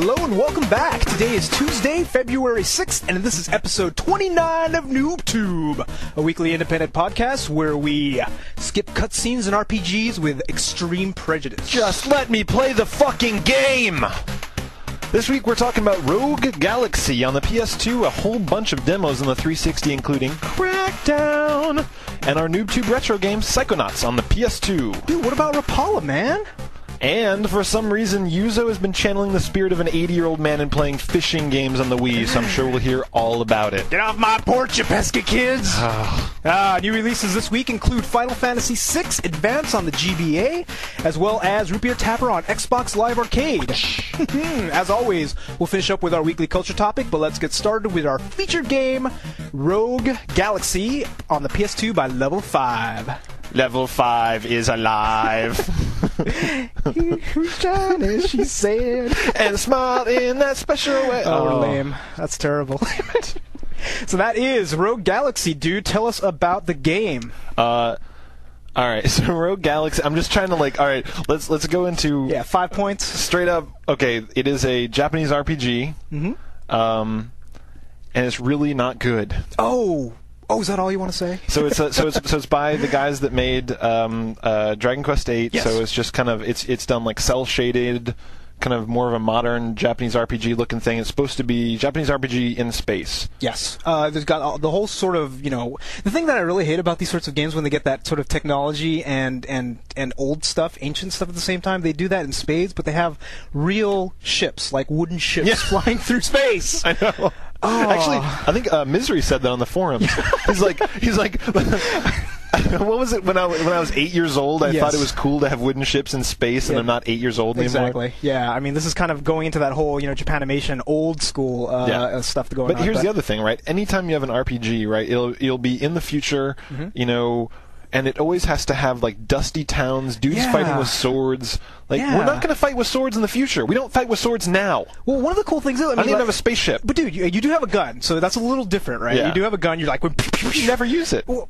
Hello and welcome back. Today is Tuesday, February 6th, and this is episode 29 of NooBTooB, a weekly independent podcast where we skip cutscenes and RPGs with extreme prejudice. Just let me play the fucking game! This week we're talking about Rogue Galaxy on the PS2, a whole bunch of demos on the 360 including Crackdown, and our NooBTooB retro game Psychonauts on the PS2. Dude, what about Rapala, man? And for some reason, Yuzo has been channeling the spirit of an 80-year-old man and playing fishing games on the Wii, so I'm sure we'll hear all about it. Get off my porch, you pesky kids! New releases this week include Final Fantasy VI Advance on the GBA, as well as Root Beer Tapper on Xbox Live Arcade. As always, we'll finish up with our weekly culture topic, but let's get started with our featured game, Rogue Galaxy, on the PS2 by Level 5. Level 5 is alive. Who's shining, she said. And smiled in that special way. Oh, lame. That's terrible. So that is Rogue Galaxy, dude. Tell us about the game. Alright, so Rogue Galaxy, I'm just trying to alright, let's go into... Yeah, 5 points. Straight up, okay, it is a Japanese RPG. And it's really not good. Oh, is that all you want to say? So it's by the guys that made Dragon Quest VIII. Yes. So it's just kind of it's done like cell shaded, kind of more of a modern Japanese RPG looking thing. It's supposed to be Japanese RPG in space. Yes. There's got the whole sort of, the thing that I really hate about these sorts of games when they get that sort of technology and old stuff, ancient stuff at the same time. They do that in spades, but they have real ships, like wooden ships flying through space. I know. Oh. Actually, I think Misery said that on the forums. He's like, what was it when I was 8 years old? I thought it was cool to have wooden ships in space, and I'm not 8 years old anymore. Exactly. Yeah. I mean, this is kind of going into that whole, Japanimation, old school stuff going on. But here's the other thing, right? Anytime you have an RPG, right, it'll be in the future, and it always has to have dusty towns, dudes fighting with swords. We're not going to fight with swords in the future. We don't fight with swords now. Well, one of the cool things is, I don't even have a spaceship. But dude, you do have a gun, so that's a little different, right? Yeah. You do have a gun. You're like, you never use it. Well,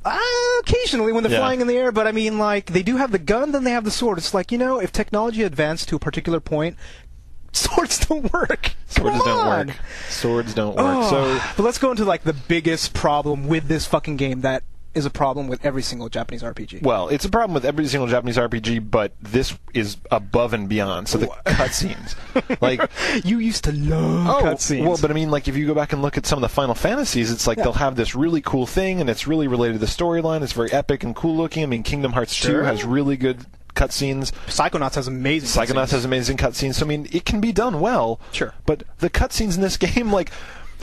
occasionally when they're flying in the air, but I mean, they do have the gun, then they have the sword. It's like, if technology advanced to a particular point, swords don't work. Swords don't work. Swords don't work. But let's go into the biggest problem with this fucking game that is a problem with every single Japanese RPG. Well, it's a problem with every single Japanese RPG, but this is above and beyond. So the cutscenes, you used to love cutscenes. Well, but I mean, if you go back and look at some of the Final Fantasies, it's they'll have this really cool thing, and it's really related to the storyline. It's very epic and cool looking. I mean, Kingdom Hearts 2 has really good cutscenes. Psychonauts has amazing cutscenes. So I mean, it can be done well. Sure. But the cutscenes in this game,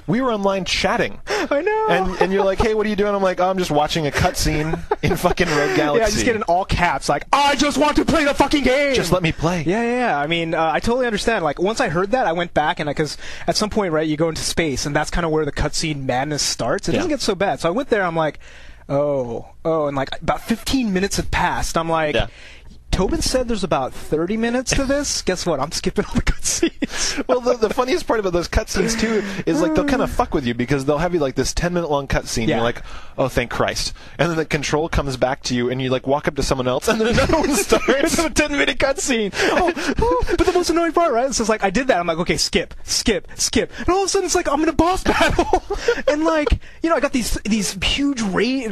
we were online chatting. I know. And you're like, hey, what are you doing? I'm like, I'm just watching a cutscene in fucking Rogue Galaxy. Yeah, I just get in all caps, I just want to play the fucking game! Just let me play. Yeah. I mean, I totally understand. Once I heard that, I went back, and because at some point, right, you go into space, and that's kind of where the cutscene madness starts. It doesn't get so bad. So I went there, I'm like, and about 15 minutes had passed. I'm like... Yeah. Tobin said there's about 30 minutes to this. Guess what? I'm skipping all the cutscenes. Well, the funniest part about those cutscenes, too, is, they'll kind of fuck with you because they'll have you, this 10-minute-long cutscene. Yeah. You're like, oh, thank Christ. And then the control comes back to you, and you, walk up to someone else, and then another one starts. It's a 10-minute cutscene. But the most annoying part, right? It's just I did that. I'm like, okay, skip. And all of a sudden, it's I'm in a boss battle. And, I got these huge rays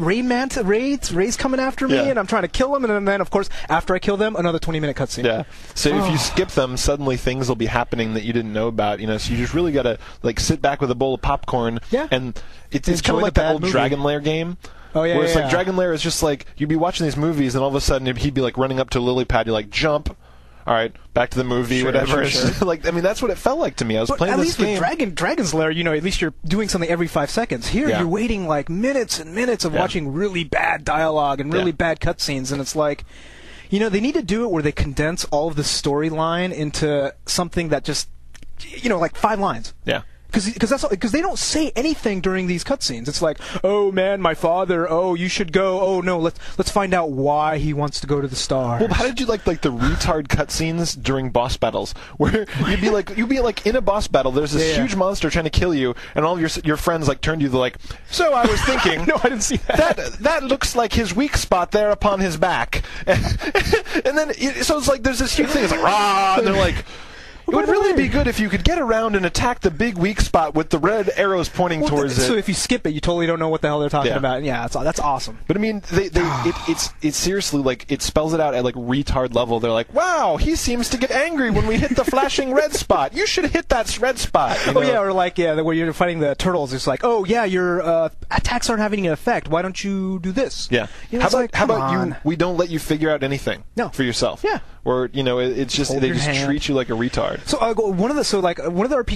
coming after me, and I'm trying to kill them, and then, of course, after I kill them, another 20-minute cutscene. Yeah. So if you skip them, suddenly things will be happening that you didn't know about. So you just really got to sit back with a bowl of popcorn. Yeah. And it's kind of like the old Dragon Lair game. Oh yeah. Where it's Dragon Lair is just you'd be watching these movies, and all of a sudden he'd be running up to a lily pad. You're like, jump. All right, back to the movie, whatever. Sure. I mean, that's what it felt like to me. I was playing this game. At least with Dragon's Lair, at least you're doing something every 5 seconds. Here, you're waiting minutes and minutes of watching really bad dialogue and really bad cutscenes, and it's they need to do it where they condense all of the storyline into something that just, 5 lines. Yeah. Because they don't say anything during these cutscenes. It's like, oh man, my father. Oh, you should go. Oh no, let's find out why he wants to go to the stars. Well, how did you like the retard cutscenes during boss battles, where you'd be in a boss battle? There's this huge monster trying to kill you, and all of your friends turn to you. They're like, so I was thinking. No, I didn't see that. That looks like his weak spot there upon his back, and then so it's there's this huge thing. It's rah, and they're like. It would really be good if you could get around and attack the big weak spot with the red arrows pointing towards it. So if you skip it, you totally don't know what the hell they're talking about. Yeah, that's awesome. But I mean, it's seriously like it spells it out at like retard level. They're like, wow, he seems to get angry when we hit the flashing red spot. You should hit that red spot. You know? Oh yeah, or like where you're fighting the turtles, it's like, oh yeah, your attacks aren't having an effect. Why don't you do this? Yeah. You know, how about you? We don't let you figure out anything. No. For yourself. Yeah. Or it's just they just treat you like a retard. So one of the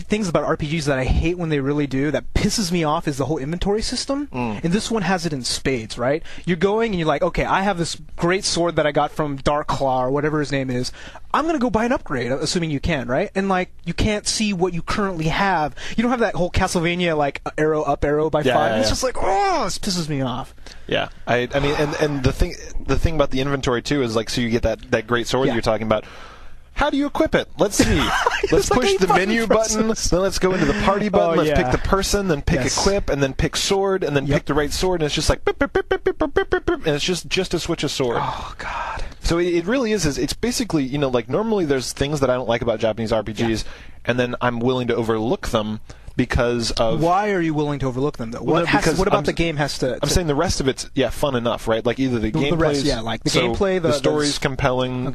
things about RPGs that I hate when they really do that pisses me off is the whole inventory system. And this one has it in spades, right? You're going and you're like, okay, I have this great sword that I got from Dark Claw or whatever his name is. I'm gonna go buy an upgrade, assuming you can, right? And like you can't see what you currently have. You don't have that whole Castlevania like arrow up, arrow by 5. Yeah. It's just like, oh, this pisses me off. Yeah, I mean, and the thing about the inventory too is like, so you get that great sword that you're talking about. How do you equip it? Let's see. Let's push the menu button, then let's go into the party button, let's pick the person, then pick equip, and then pick sword, and then pick the right sword, and it's just like, beep, beep, beep, beep, beep, beep, beep, beep, and it's just a switch of sword. Oh, God. So it really is, it's basically, like normally there's things that I don't like about Japanese RPGs, and then I'm willing to overlook them because of... Why are you willing to overlook them, though? What about the game has to... I'm saying the rest of it's, fun enough, right? Like either the gameplay... Yeah, like the gameplay... The story's compelling,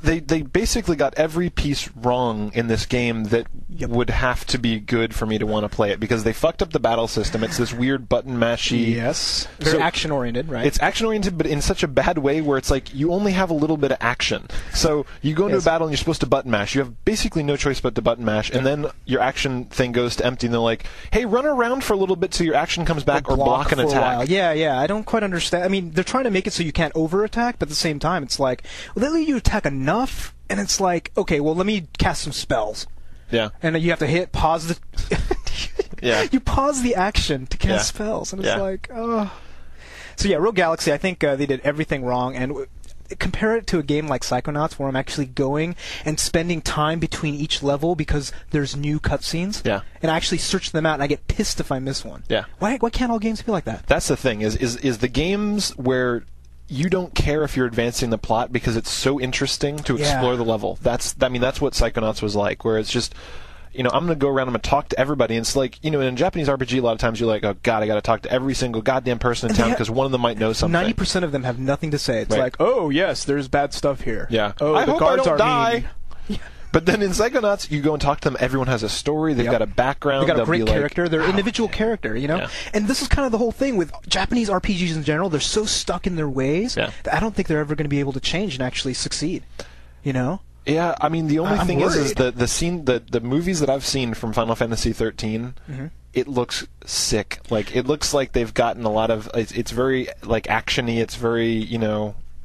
They basically got every piece wrong in this game that would have to be good for me to want to play it, because they fucked up the battle system. It's this weird button mashy. Yes. Very action-oriented, right? It's action-oriented, but in such a bad way where it's like you only have a little bit of action. So you go into a battle and you're supposed to button mash. You have basically no choice but to button mash, and then your action thing goes to empty, and they're like, hey, run around for a little bit till your action comes back, or block an attack. Yeah, I don't quite understand. I mean, they're trying to make it so you can't over-attack, but at the same time, it's like, well, they let you attack enough, and it's like, okay, well, let me cast some spells. Yeah. And you have to pause the... You pause the action to cast spells, and it's like, oh... So yeah, Rogue Galaxy, I think they did everything wrong, and compare it to a game like Psychonauts, where I'm actually going and spending time between each level because there's new cutscenes. Yeah. And I actually search them out, and I get pissed if I miss one. Yeah. Why can't all games be like that? That's the thing, is the games where you don't care if you're advancing the plot because it's so interesting to explore the level. That's what Psychonauts was like, where it's just, I'm going to go around, I'm going to talk to everybody, and it's like, in a Japanese RPG, a lot of times you're like, oh god, I got to talk to every single goddamn person in town because one of them might know something. 90% of them have nothing to say. It's like, oh yes, there's bad stuff here. Yeah. Oh, I the hope guards I don't are die. mean. Yeah. But then in Psychonauts, you go and talk to them. Everyone has a story. They've got a background. They've got a great like, character. They're individual character, Yeah. And this is kind of the whole thing with Japanese RPGs in general. They're so stuck in their ways that I don't think they're ever going to be able to change and actually succeed. Yeah, I mean, the only thing is the movies that I've seen from Final Fantasy 13, it looks sick. Like, it looks like they've gotten a lot of... It's very, like, action-y. It's very,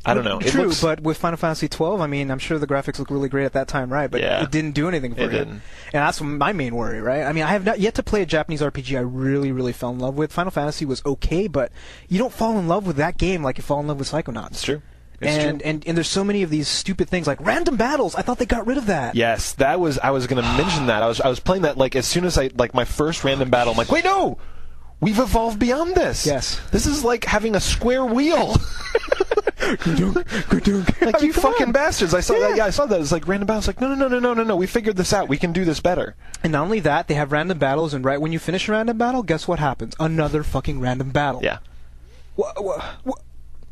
I don't know. True, but with Final Fantasy 12, I mean, I'm sure the graphics look really great at that time, right? But it didn't do anything for it. Didn't. And that's my main worry, right? I mean, I have not yet to play a Japanese RPG I really, really fell in love with. Final Fantasy was okay, but you don't fall in love with that game like you fall in love with Psychonauts. It's true. And there's so many of these stupid things like random battles. I thought they got rid of that. Yes, I was going to mention that. I was playing that, like, as soon as my first random battle, I'm like, wait, no! We've evolved beyond this. Yes. This is like having a square wheel. Like, you fucking bastards. I saw that. Yeah, I saw that. It's like random battles. Like, no. We figured this out. We can do this better. And not only that, they have random battles, and right when you finish a random battle, guess what happens? Another fucking random battle. Yeah.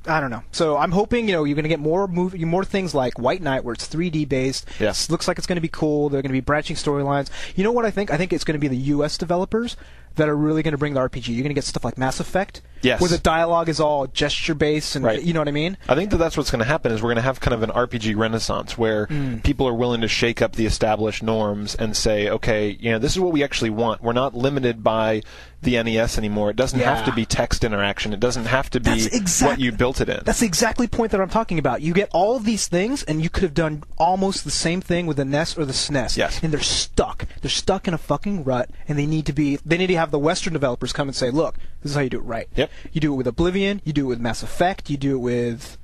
I don't know. So I'm hoping, you're going to get more things like White Knight, where it's 3D based. Yes. Looks like it's going to be cool. They're going to be branching storylines. You know what I think? I think it's going to be the U.S. developers that are really going to bring the RPG. You're going to get stuff like Mass Effect, where the dialogue is all gesture-based, and you know what I mean? I think that's what's going to happen, is we're going to have kind of an RPG renaissance, where people are willing to shake up the established norms and say, okay, this is what we actually want. We're not limited by the NES anymore. It doesn't have to be text interaction. It doesn't have to be what you built it in. That's the exactly point that I'm talking about. You get all of these things, and you could have done almost the same thing with the NES or the SNES. Yes. And they're stuck. They're stuck in a fucking rut, and they need to have the Western developers come and say, look, this is how you do it right. Yep. You do it with Oblivion, you do it with Mass Effect, you do it with,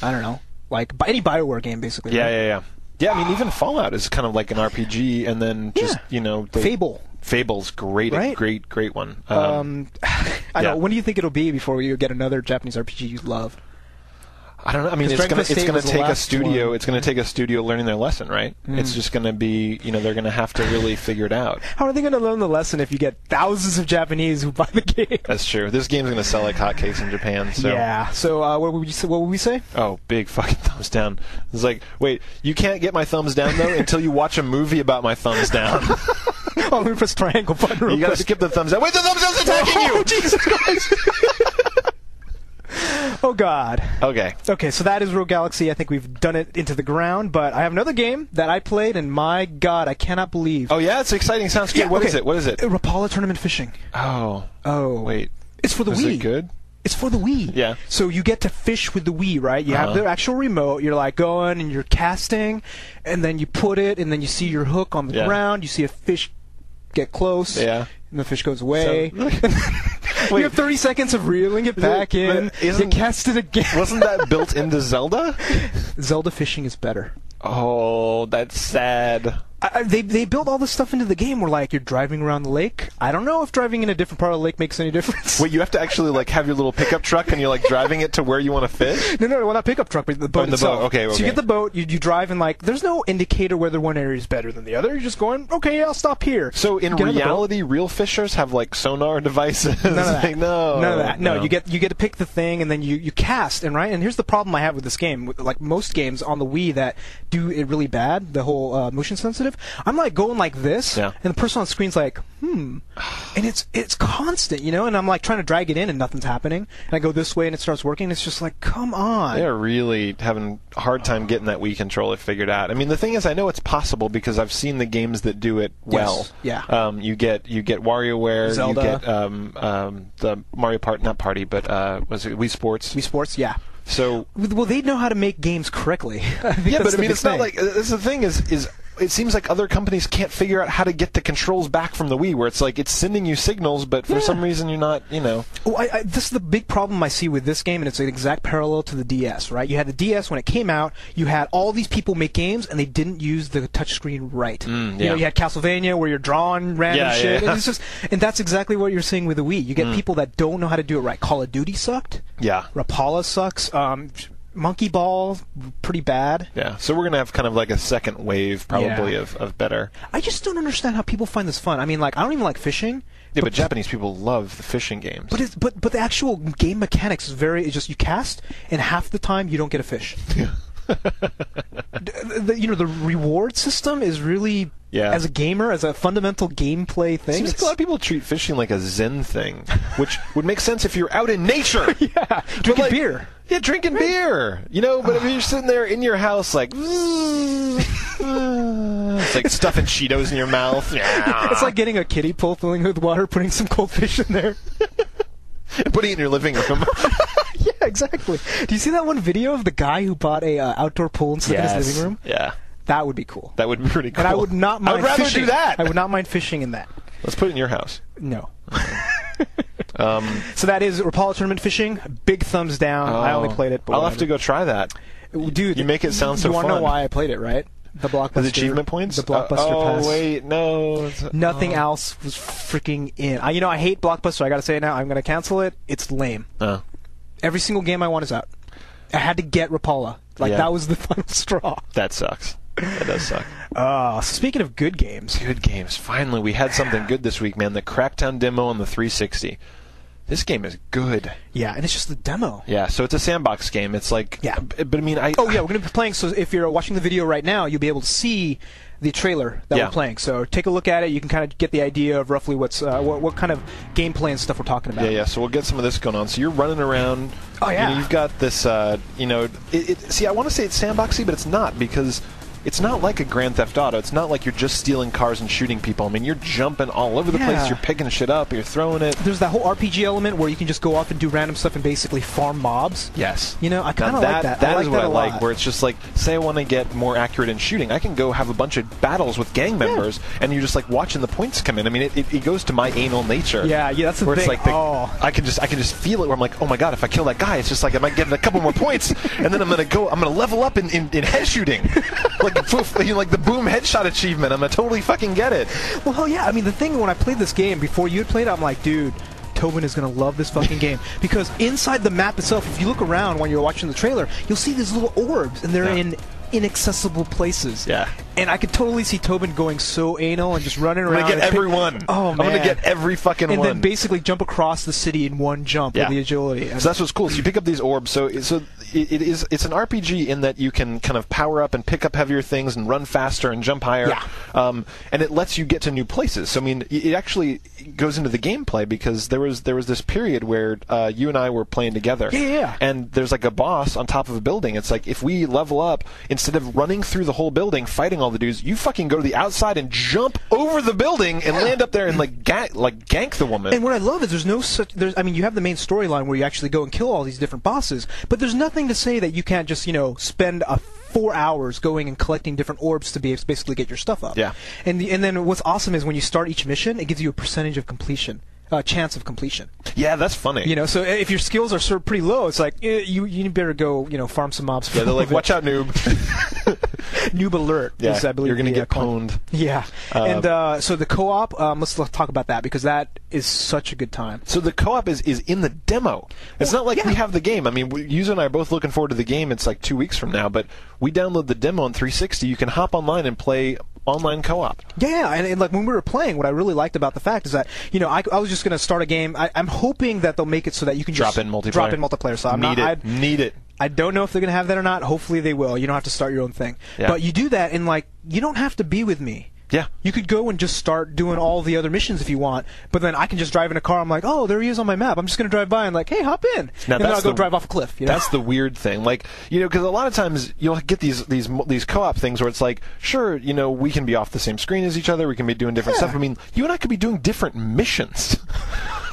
I don't know, like any BioWare game, basically. Yeah. Yeah, I mean, even Fallout is kind of like an RPG, and then just, Fable. Fable's great, right? great one. I don't know. When do you think it'll be before you get another Japanese RPG you love? I don't know. I mean, it's going to take a studio. It's going to take a studio learning their lesson, right? It's just going to be, they're going to have to really figure it out. How are they going to learn the lesson if you get thousands of Japanese who buy the game? That's true. This game's going to sell like hotcakes in Japan. So. Yeah. So what would we say? Oh, big fucking thumbs down. It's like, wait, you can't get my thumbs down though until you watch a movie about my thumbs down. Oh, let me press triangle button. You got to skip the thumbs down. Wait, the thumbs down's attacking you! Oh, Jesus Christ! Oh, God. Okay. Okay, so that is Rogue Galaxy. I think we've done it into the ground, but I have another game that I played, and my God, I cannot believe. Oh, yeah? It's exciting. Sounds good. Yeah, What is it? What is it? Rapala Tournament Fishing. Oh. Oh. Wait. It's for the Wii. Is it good? It's for the Wii. Yeah. So you get to fish with the Wii, right? You have the actual remote. You're like going and you're casting, and then you put it, and then you see your hook on the ground. You see a fish get close. Yeah. And the fish goes away. So, you have 30 seconds of reeling it back in. You cast it again. Wasn't that built into Zelda? Zelda fishing is better. Oh, that's sad. They built all this stuff into the game where, like, you're driving around the lake. I don't know if driving in a different part of the lake makes any difference. Wait, you have to actually, like, have your little pickup truck and you're, like, driving it to where you want to fish? No, well, not pickup truck, but the boat itself. Boat. Okay. So you get the boat, you drive, and, like, there's no indicator whether one area is better than the other. You're just going, okay, I'll stop here. So in reality, real fishers have, like, sonar devices? None of that. Like, None of that. No, you get to pick the thing, and then you cast, and here's the problem I have with this game. Like most games on the Wii that do it really bad, the whole motion sensitive, I'm, like, going like this, and the person on the screen's like, and it's constant, and I'm like trying to drag it in and nothing's happening, and I go this way and it starts working. It's just like, come on. They're really having a hard time getting that Wii controller figured out. I mean, the thing is, I know it's possible because I've seen the games that do it well. Yes. Yeah. You get WarioWare, Zelda. You get the Mario not Party, but was it Wii Sports? Wii Sports, yeah. So well, they know how to make games correctly. Yeah, but I mean, it's not like that's the thing is. It seems like other companies can't figure out how to get the controls back from the Wii, where it's like it's sending you signals, but for some reason you're not, Well, this is the big problem I see with this game, and it's an exact parallel to the DS, right? You had the DS when it came out, you had all these people make games, and they didn't use the touchscreen right. You had Castlevania where you're drawing random shit, and it's just, and that's exactly what you're seeing with the Wii. You get people that don't know how to do it right. Call of Duty sucked. Yeah. Rapala sucks. Monkey Ball, pretty bad. Yeah, so we're going to have kind of like a second wave, probably, of better. I just don't understand how people find this fun. I mean, like, I don't even like fishing. Yeah, but Japanese people love the fishing games. But the actual game mechanics is it's just you cast, and half the time you don't get a fish. The reward system is really... Yeah. As a gamer, as a fundamental gameplay thing. Seems like a lot of people treat fishing like a zen thing, which would make sense if you're out in nature. Drinking beer. Yeah, drinking beer. But if you're sitting there in your house, like, it's like stuffing Cheetos in your mouth. It's like getting a kiddie pool filling with water, putting some cold fish in there. Putting it in your living room. Yeah, exactly. Do you see that one video of the guy who bought a outdoor pool and stuck in his living room? Yeah. That would be cool. That would be pretty cool. And I would not mind rather fishing. do that. I would not mind fishing in that. Let's put it in your house. No. So that is Rapala Tournament Fishing. Big thumbs down. I only played it. But I'll have to go try that. Dude, you make it sound so fun. You want to know why I played it, right? The Blockbuster. The achievement points? The Blockbuster Pass. Oh, wait, no. Nothing else was freaking in. I hate Blockbuster. I got to say it now. I'm going to cancel it. It's lame. Every single game I want is out. I had to get Rapala. That was the final straw. That sucks. That does suck. So speaking of good games. Good games. Finally, we had something good this week, man. The Crackdown demo on the 360. This game is good. Yeah, and it's just the demo. Yeah, so it's a sandbox game. It's like... Yeah. But I mean, we're going to be playing, so if you're watching the video right now, you'll be able to see the trailer that we're playing. So take a look at it. You can kind of get the idea of roughly what's what kind of gameplay and stuff we're talking about. Yeah, so we'll get some of this going on. So you're running around. Oh, yeah. You've got this, see, I want to say it's sandboxy, but it's not, because... It's not like a Grand Theft Auto. It's not like you're just stealing cars and shooting people. I mean, you're jumping all over the place. You're picking shit up. You're throwing it. There's that whole RPG element where you can just go off and do random stuff and basically farm mobs. Yes. I kind of like that. That is what I like, lot. where it's just like, say I want to get more accurate in shooting. I can go have a bunch of battles with gang members, and you're just like watching the points come in. I mean, it goes to my anal nature. Yeah, that's the where thing. It's like I can just feel it where I'm like, oh my god, if I kill that guy, it's just like I might get a couple more points, and then I'm gonna level up in head shooting, like the boom headshot achievement. I'm gonna totally fucking get it. Well, yeah. I mean, the thing when I played this game before you had played it, I'm like, dude, Tobin is going to love this fucking game. Because inside the map itself, if you look around when you're watching the trailer, you'll see these little orbs, and they're in inaccessible places. Yeah. And I could totally see Tobin going so anal and just running around. I'm going to get everyone. Oh, man. I'm going to get every fucking one. And then basically jump across the city in one jump with the agility. So that's what's cool. So you pick up these orbs. So it's an RPG in that you can kind of power up and pick up heavier things and run faster and jump higher. Yeah. And it lets you get to new places. So I mean, it actually goes into the gameplay because there was this period where you and I were playing together. Yeah. And there's like a boss on top of a building. It's like if we level up, instead of running through the whole building fighting all the dudes, you fucking go to the outside and jump over the building and land up there and gank the woman. And what I love is I mean, you have the main storyline where you actually go and kill all these different bosses, but there's nothing to say that you can't just, spend 4 hours going and collecting different orbs to basically get your stuff up. Yeah. And then what's awesome is when you start each mission, it gives you a percentage of completion. Chance of completion. Yeah, that's funny. So if your skills are sort of pretty low, it's like you better go, farm some mobs. Yeah, they're like, watch out, noob. Noob alert. Yeah, is, I believe, you're gonna get pwned. Yeah, and so the co-op. Let's talk about that because that is such a good time. So the co-op is in the demo. It's not like we have the game. I mean, Yuzo and I are both looking forward to the game. It's like 2 weeks from now, but we download the demo on 360. You can hop online and play online co-op. Yeah, and like when we were playing, what I really liked about the fact is that I was just going to start a game. I'm hoping that they'll make it so that you can drop just in multiplayer. Drop in multiplayer. So Need it. I don't know if they're going to have that or not. Hopefully they will. You don't have to start your own thing. Yeah. But you do that, and you don't have to be with me. Yeah. You could go and just start doing all the other missions if you want, but then I can just drive in a car. I'm like, oh, there he is on my map. I'm just going to drive by and hey, hop in. Now, and then I'll go drive off a cliff. That's the weird thing. Because a lot of times you'll get these co-op things where it's like, sure, we can be off the same screen as each other. We can be doing different stuff. I mean, you and I could be doing different missions.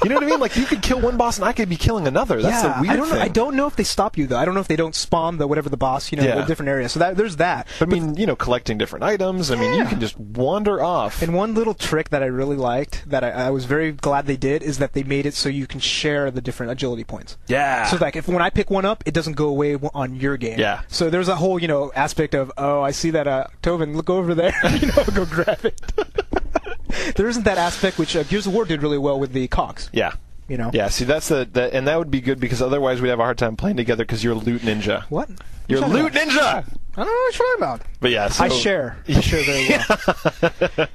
You know what I mean? Like, you could kill one boss and I could be killing another. That's the weird thing. I don't know if they stop you, though. I don't know if they don't spawn the boss, in a different area. So there's that. But I mean, collecting different items. I mean, you can just wander off. And one little trick that I really liked, that I was very glad they did, is that they made it so you can share the different agility points. Yeah. So, when I pick one up, it doesn't go away on your game. Yeah. So there's a whole, aspect of, oh, I see that, Tobin, look over there. Go grab it. There isn't that aspect, which Gears of War did really well with the cogs. Yeah. Yeah, see, that's and that would be good because otherwise we'd have a hard time playing together because you're a loot ninja. What? You're a loot ninja! I don't know what you're talking about. But yeah, so... I share very well.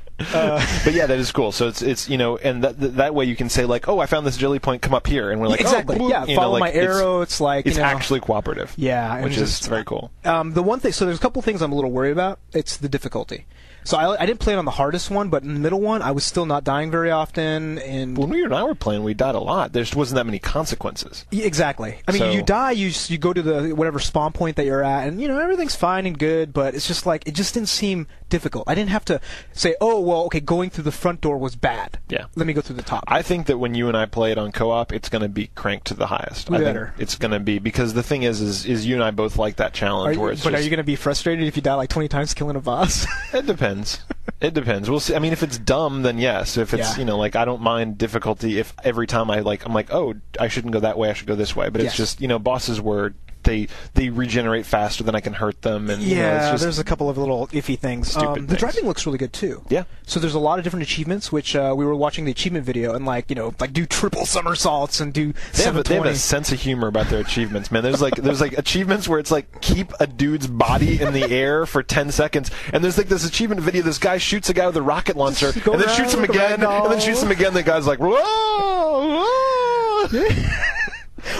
But yeah, that is cool. So it's and that way you can say oh, I found this agility point, come up here, and we're like, exactly. Oh, yeah, follow my arrow. It's actually cooperative. Yeah, which is very cool. The one thing, so there's a couple things I'm a little worried about. It's the difficulty. So I didn't play it on the hardest one, but in the middle one, I was still not dying very often. And when you and I were playing, we died a lot. There just wasn't that many consequences. Exactly. I mean, you die, you go to the whatever spawn point that you're at, and everything's fine and good, but it's just it just didn't seem difficult. I didn't have to say, oh, well, okay, going through the front door was bad. Yeah. Let me go through the top. I think that when you and I play it on co-op, it's going to be cranked to the highest. I think it's going to be, because the thing is you and I both like that challenge. Are you going to be frustrated if you die 20 times killing a boss? It depends. It depends. We'll see. I mean, if it's dumb, then yes. If it's I don't mind difficulty. If every time I'm like, oh, I shouldn't go that way, I should go this way. But it's just bosses where they regenerate faster than I can hurt them, and there's a couple of little iffy things. Stupid the driving looks really good too. Yeah. So there's a lot of different achievements, which we were watching the achievement video, and do triple somersaults and do 720. They have a sense of humor about their achievements, man. There's achievements where it's keep a dude's body in the air for 10 seconds, and there's this achievement video. This guy shoots a guy with a rocket launcher, and then shoots him again, and then shoots him again. The guy's like, whoa.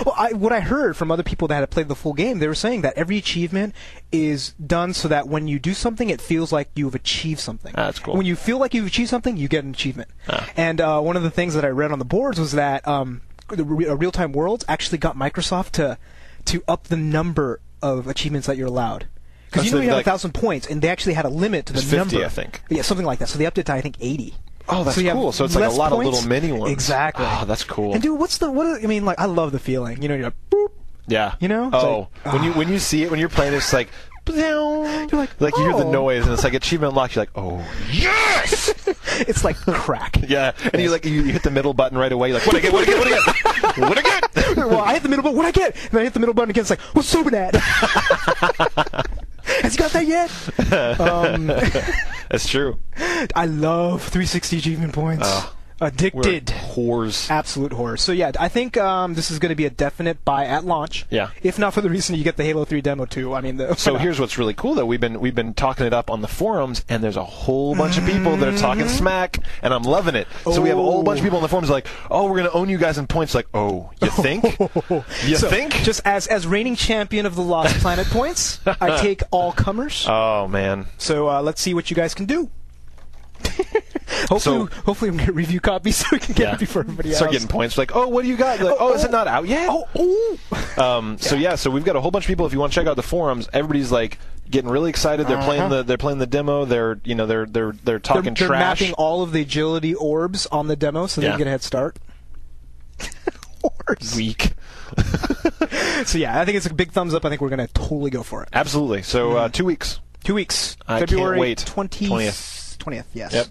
Well, what I heard from other people that had played the full game, they were saying that every achievement is done so that when you do something, it feels like you've achieved something. That's cool. When you feel like you've achieved something, you get an achievement. And one of the things that I read on the boards was that the Real-Time Worlds actually got Microsoft to up the number of achievements that you're allowed. Because you have 1,000 points, and they actually had a limit to the 50, number. I think. Yeah, something like that. So they upped it to, I think, 80. Oh, that's cool. So it's a lot points. of little mini ones. Exactly. Oh, that's cool. And dude, I love the feeling. You're like, boop. Yeah. Oh, when you see it, when you're playing, it's like, you're like you hear the noise, and it's like achievement unlocked. You're like, oh yes! It's like crack. Yeah, and you hit the middle button right away. You're like, what I get? What I get? Well, I hit the middle button. What I get? And I hit the middle button again. It's like, what's Tobin at? Has he got that yet? That's true. I love 360 achievement points. Addicted. Whores. Absolute whores. So yeah, I think this is going to be a definite buy at launch. Yeah. If not for the reason you get the Halo 3 demo too. I mean, so here's what's really cool though. We've been talking it up on the forums, and there's a whole bunch of people that are talking smack, and I'm loving it. So we have a whole bunch of people on the forums like, oh, we're going to own you guys in points. Like, oh, you think? You think? Just as reigning champion of the Lost Planet points, I take all comers. Oh man. So let's see what you guys can do. Hopefully we get review copies so we can get it before everybody else. Start getting points. Like, oh, what do you got? Like, is it not out yet? So we've got a whole bunch of people. If you want to check out the forums, everybody's like getting really excited. They're playing the demo. They're talking trash. They're mapping all of the agility orbs on the demo so they can get a head start. Weak. So yeah, I think it's a big thumbs up. I think we're going to totally go for it. Absolutely. So 2 weeks. 2 weeks. I February can't wait. 20th, yes. Yep.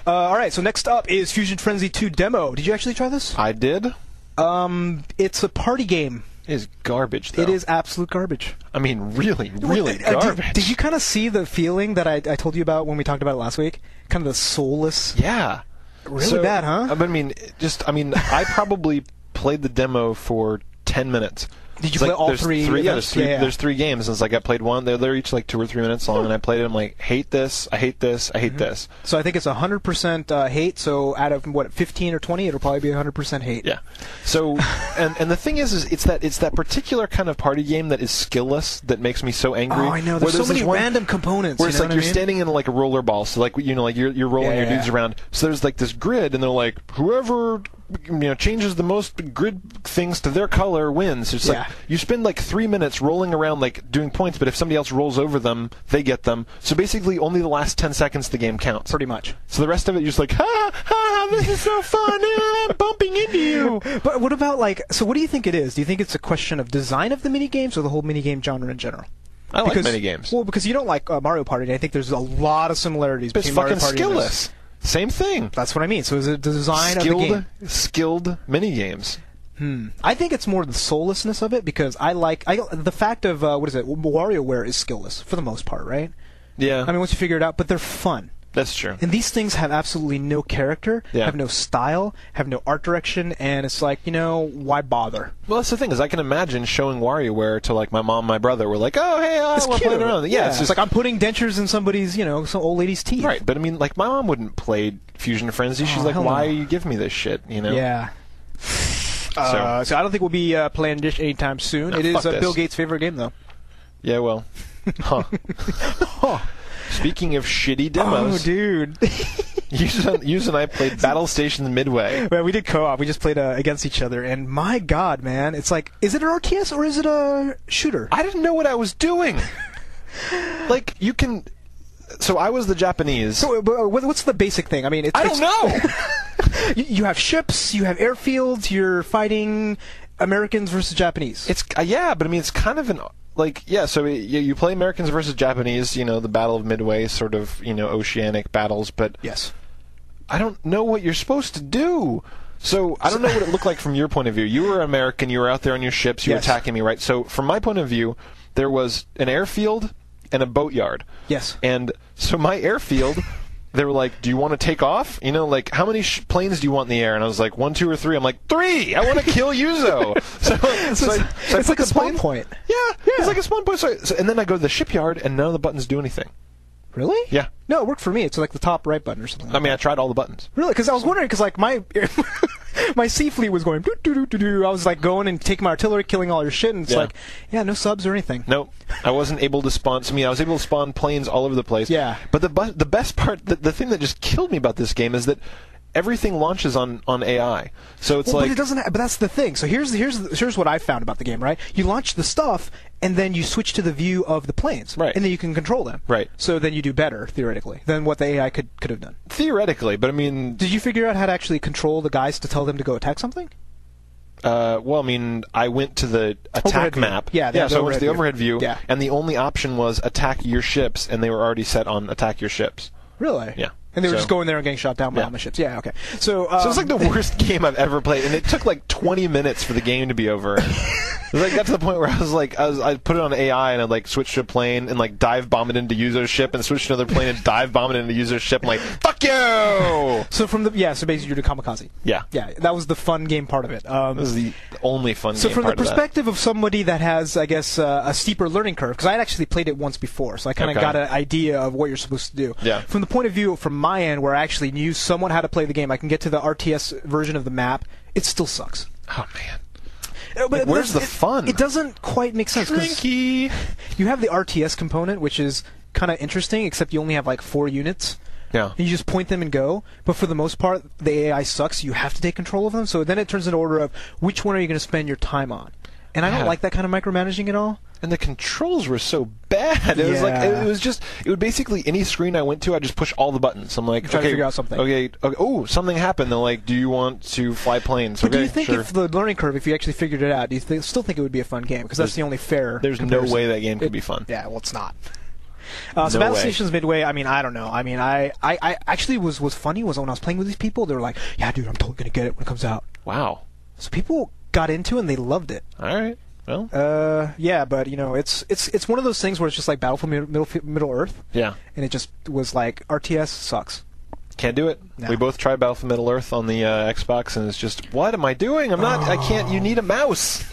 All right, so next up is Fusion Frenzy 2 demo. Did you actually try this? I did. It's a party game. It is garbage, though. It is absolute garbage. I mean, really garbage. Did you kind of see the feeling that I told you about when we talked about it last week? Kind of the soulless. Yeah. Really bad, huh? I probably played the demo for 10 minutes. Did you play all three? There's 3 games. And it's like I played one. They're each like 2 or 3 minutes long, and I played it. I'm like, hate this. I hate this. I hate this. So I think it's 100% hate. So out of 15 or 20, it'll probably be 100% hate. Yeah. So and the thing is it's that particular kind of party game that is skillless that makes me so angry. Oh, I know. There's so many random components. Where it's like you're standing in like a roller ball. So like you're rolling your dudes around. So there's like this grid, and they're like, whoever changes the most grid things to their color wins. It's like you spend like 3 minutes rolling around like doing points, but if somebody else rolls over them, they get them. So basically only the last 10 seconds the game counts. Pretty much. So the rest of it you're just like, this is so fun, I'm bumping into you. But what about so what do you think it is? Do you think it's a question of design of the minigames or the whole minigame genre in general? I like minigames. Well, because you don't like Mario Party, and I think there's a lot of similarities between Mario Party and this. It's fucking skillless. Same thing. That's what I mean. So is it the design of the game? Skilled minigames. I think it's more the soullessness of it, because I like the fact of WarioWare is skillless for the most part, right? Yeah. I mean, once you figure it out, but they're fun. That's true. And these things have absolutely no character, have no style, have no art direction, and it's like, why bother? Well, that's the thing, is I can imagine showing WarioWare to like my mom and my brother. We're like, oh, hey, I want to play around. Yeah, it's just like I'm putting dentures in somebody's, some old lady's teeth. Right, but I mean, like my mom wouldn't play Fusion Frenzy. She's like, why are you giving me this shit? Yeah. So I don't think we'll be playing this anytime soon. No, it is Bill Gates' favorite game, though. Yeah, well. Speaking of shitty demos. Oh, dude. Yuzo and I played Battle Stations Midway. Well, we did co-op. We just played against each other. And my God, man, it's like, is it an RTS or is it a shooter? I didn't know what I was doing. Like, you can... So I was the Japanese. So what's the basic thing? I mean, I don't know! You have ships, you have airfields, you're fighting Americans versus Japanese. It's but I mean, it's kind of an... so you play Americans versus Japanese, the Battle of Midway, sort of, oceanic battles, but yes, I don't know what you're supposed to do. So I don't know what it looked like from your point of view. You were American, you were out there on your ships, you were attacking me, right? So from my point of view, there was an airfield and a boatyard. Yes. And so my airfield... They were like, do you want to take off? How many planes do you want in the air? And I was like, 1, 2, or 3. I'm like, 3! I want to kill Yuzo! So it's like a spawn point. Yeah, it's like a spawn point. And then I go to the shipyard, and none of the buttons do anything. Really? Yeah. No, it worked for me. It's like the top right button or something. I mean, I tried all the buttons. Really? Because I was wondering, because my sea fleet was going doo-doo-doo-doo-doo. I was like going and taking my artillery, killing all your shit, and it's no subs or anything. Nope. I wasn't able to spawn. I was able to spawn planes all over the place. Yeah. But the best part, the thing that just killed me about this game is that everything launches on AI. So it's but it doesn't. But that's the thing. So here's what I found about the game. Right, you launch the stuff, and then you switch to the view of the planes. Right. And then you can control them. Right. So then you do better theoretically than what the AI could have done. Theoretically, but I mean, did you figure out how to actually control the guys to tell them to go attack something? Well, I mean, I went to the attack map. Yeah, so I went to the overhead view, yeah. And the only option was attack your ships, and they were already set on attack your ships. Really? Yeah. And they were just going there and getting shot down by all my ships. Yeah, okay. So it's like the worst game I've ever played, and it took like 20 minutes for the game to be over. I got to the point where I was like, I put it on AI and I'd like switch to a plane and like dive bomb it into Yuzo's ship and switch to another plane and dive bomb it into Yuzo's ship. I'm like, fuck you! So so basically you're the kamikaze. Yeah. Yeah, that was the fun game part of it. This is the only fun game So from part the perspective of somebody that has, I guess, a steeper learning curve, because I had actually played it once before, so I kind of got an idea of what you're supposed to do. Yeah. From the point of view from my end, where I actually knew somewhat how to play the game, I can get to the RTS version of the map, it still sucks. Oh, man. But where's the fun? It doesn't quite make sense. Shrinky. You have the RTS component, which is kind of interesting, except you only have like 4 units. Yeah. You just point them and go. But for the most part, the AI sucks. You have to take control of them. So then it turns into order of which one are you going to spend your time on. And I don't like that kind of micromanaging at all. And the controls were so bad. It was like it would basically any screen I went to, I'd just push all the buttons. I'm like, trying to figure out something. Okay. Oh, something happened. They're like, do you want to fly planes? But do you think if the learning curve, if you actually figured it out, do you still think it would be a fun game? Because that's the only fair. There's comparison. no way that game could be fun. Yeah, well, it's not. So Battle Stations Midway, I mean, I don't know. I mean, I actually was funny was when I was playing with these people, they were like, yeah, dude, I'm totally going to get it when it comes out. Wow. So people got into it and they loved it. All right. Well. Yeah, but you know, it's one of those things where it's just like Battlefield Middle Earth. Yeah. And it just was like RTS sucks. Can't do it. No. We both tried Battlefield Middle Earth on the Xbox, and it's just, what am I doing? I'm not. I can't. You need a mouse.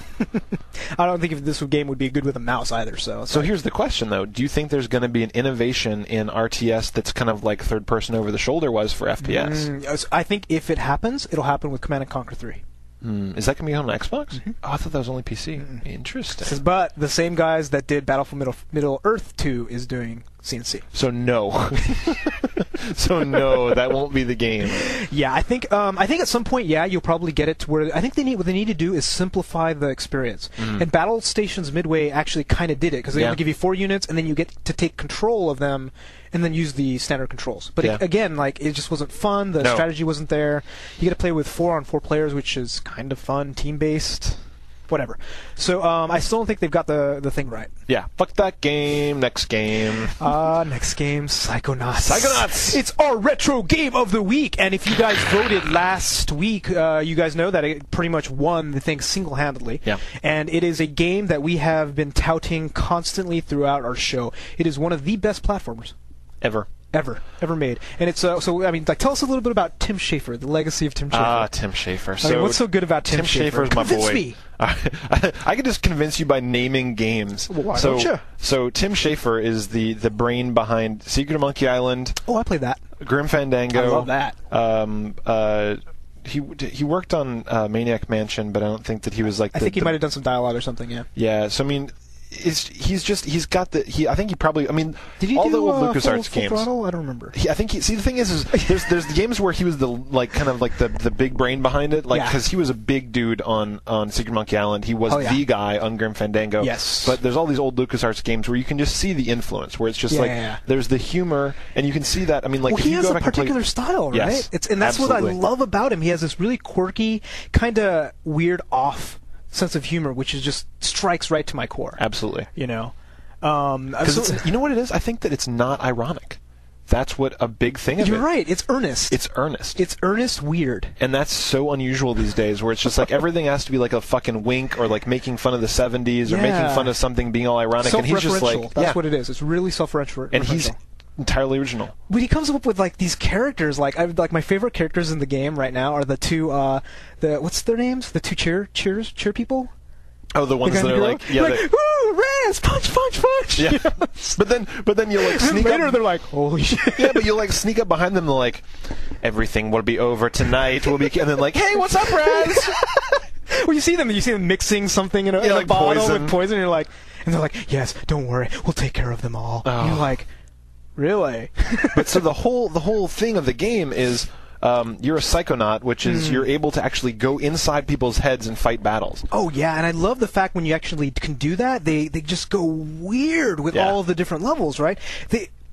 I don't think if this game would be good with a mouse either. So here's the question, though: do you think there's going to be an innovation in RTS that's kind of like third person over the shoulder was for FPS? I think if it happens, it'll happen with Command & Conquer 3. Is that going to be on Xbox? Mm-hmm. Oh, I thought that was only PC. Interesting. But the same guys that did Battlefield Middle Earth 2 is doing CNC. So no. So no, that won't be the game. Yeah, I think at some point, you'll probably get it to where I think what they need to do is simplify the experience. And Battle Stations Midway actually kind of did it because they only give you 4 units and then you get to take control of them and then use the standard controls. But again, like it just wasn't fun. The strategy wasn't there. You get to play with 4-on-4 players, which is kind of fun, team-based. Whatever. So I still don't think they've got the thing right. Yeah. Fuck that game. Next game. Next game, Psychonauts. Psychonauts! It's our retro game of the week. And if you guys voted last week, you guys know that it pretty much won the thing single-handedly. Yeah. And it is a game that we have been touting constantly throughout our show. It is one of the best platformers. Ever made. And it's so I mean, like, tell us a little bit about Tim Schafer, the legacy of Tim Schafer. Tim Schafer. I mean, what's so good about Tim Schafer? Schafer's my Convince boy. Me. I could just convince you by naming games. Well, why don't you? So Tim Schafer is the brain behind Secret of Monkey Island. Oh, I played that. Grim Fandango. I love that. He worked on Maniac Mansion, but I don't think that he was like. I think he might have done some dialogue or something. Yeah. Yeah. So I mean. He's got the I think he probably did he all do the old LucasArts full games. Throttle? I don't remember. I think the thing is there's the games where he was the the big brain behind it, like because he was a big dude on Secret Monkey Island. He was the guy on Grim Fandango. Yes. But there's all these old LucasArts games where you can just see the influence, where it's just there's the humor, and you can see that. I mean, like, well, he has a particular style, right? Yes, and that's what I love about him. He has this really quirky, kind of weird, off sense of humor, which is just strikes right to my core. Absolutely. You know. You know what it is? I think that it's not ironic. That's what a big thing of it. You're right. It's earnest. It's earnest. It's earnest weird. And that's so unusual these days, where it's just like everything has to be like a fucking wink, or like making fun of the 70s, or making fun of something being all ironic. And he's just like, that's what it is. It's really self-referential. And he's entirely original. But he comes up with like these characters. Like my favorite characters in the game right now are the two. What's their names? The two cheer people. Oh, the ones that are like, woo, Rance, punch. Yeah. but then you like sneak later up. They're like, holy shit. Yeah, but you like sneak up behind them. And they're like, everything will be over tonight. And then like, hey, what's up, Raz? Well, you see them mixing something in a bottle with poison. And they're like, yes, don't worry, we'll take care of them all. Oh. And you're like, really? But so the whole thing of the game is. You're a psychonaut, which is you're able to actually go inside people's heads and fight battles. Oh, yeah, and I love the fact when you actually can do that, they just go weird with all of the different levels, right?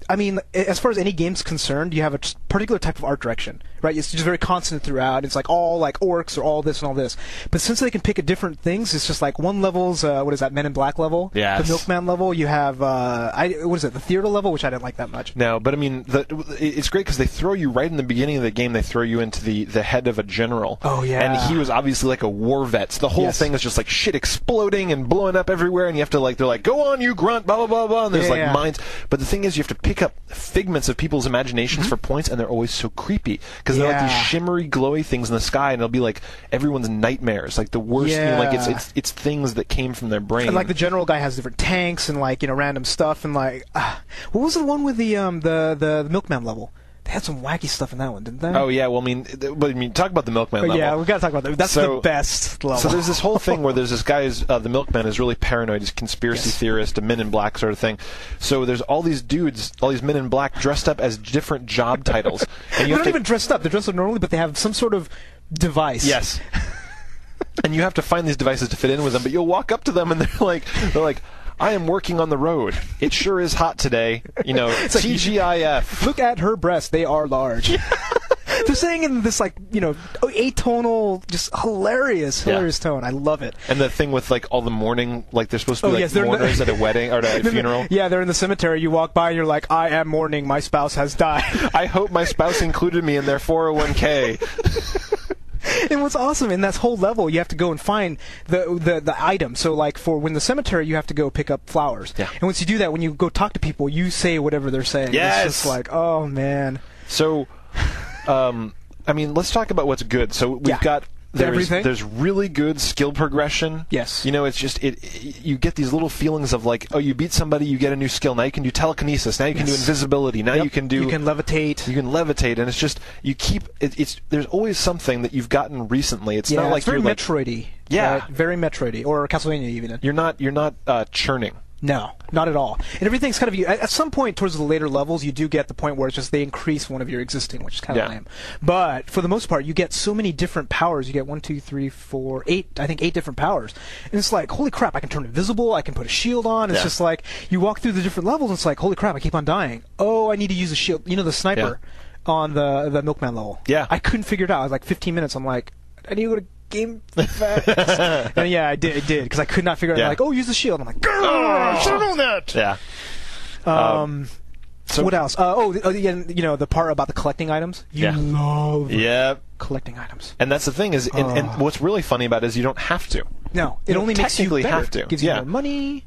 I mean, as far as any game's concerned, you have a particular type of art direction, right? It's just very constant throughout. It's like all like orcs or all this and all this. But since they can pick at different things, it's just like one level's what is that, Men in Black level? Yes. The Milkman level. You have what is it? The theater level, which I didn't like that much. No, but I mean, it's great because they throw you right in the beginning of the game. They throw you into the head of a general. Oh yeah. And he was obviously like a war vet. So the whole thing is just like shit exploding and blowing up everywhere, and you have to like, they're like, go on, you grunt, blah blah blah blah. And there's mines. But the thing is, you have to pick up figments of people's imaginations for points, and they're always so creepy because they're like these shimmery, glowy things in the sky, and it'll be like everyone's nightmares, like the worst. You know, like it's things that came from their brain. And like the general guy has different tanks and like random stuff, and like what was the one with the Milkman level? They had some wacky stuff in that one, didn't they? Oh yeah, well I mean, talk about the Milkman level. Yeah, we gotta talk about that. That's the best level. So there's this whole thing where there's this guy, the Milkman is really paranoid. He's a conspiracy theorist, a Men in Black sort of thing. So there's all these dudes, all these Men in Black dressed up as different job titles. And they're not even dressed up. They're dressed up normally, but they have some sort of device. Yes. And you have to find these devices to fit in with them. But you'll walk up to them and they're like. I am working on the road. It sure is hot today. TGIF. Look at her breasts. They are large. They're saying in this, atonal, just hilarious tone. I love it. And the thing with, all the mourning, they're supposed to be, mourners at a wedding, or at a funeral. Yeah, they're in the cemetery. You walk by and you're like, I am mourning. My spouse has died. I hope my spouse included me in their 401k. And what's awesome in that whole level, you have to go and find the item. So, for when the cemetery, you have to go pick up flowers. Yeah. And once you do that, when you go talk to people, you say whatever they're saying. Yes. It's just like, oh man. So, let's talk about what's good. So we've got. There's really good skill progression. Yes. It's just you get these little feelings of you beat somebody, you get a new skill. Now you can do telekinesis. Now you can do invisibility. Now you can levitate. You can levitate, and it's just you keep there's always something that you've gotten recently. It's not like it's very Metroid-y. Yeah. Right? Very Metroid-y, or Castlevania even. You're not churning. No, not at all. And everything's kind of at some point towards the later levels, you do get the point where it's just they increase one of your existing, which is kind of lame. But for the most part, you get so many different powers. You get 1, 2, 3, 4, 8. I think 8 different powers. And it's like, holy crap! I can turn invisible. I can put a shield on. It's just like you walk through the different levels. And it's like, holy crap! I keep on dying. Oh, I need to use a shield. The sniper on the Milkman level. Yeah. I couldn't figure it out. I was like 15 minutes. I'm like, I need to go to Game Facts. And I did because I could not figure out. Use the shield. I'm like, I should have known that. Yeah. So what else? The part about the collecting items. You love collecting items. And that's the thing is, and what's really funny about it is you don't have to. No, it only makes you better. Have to. Gives you more money.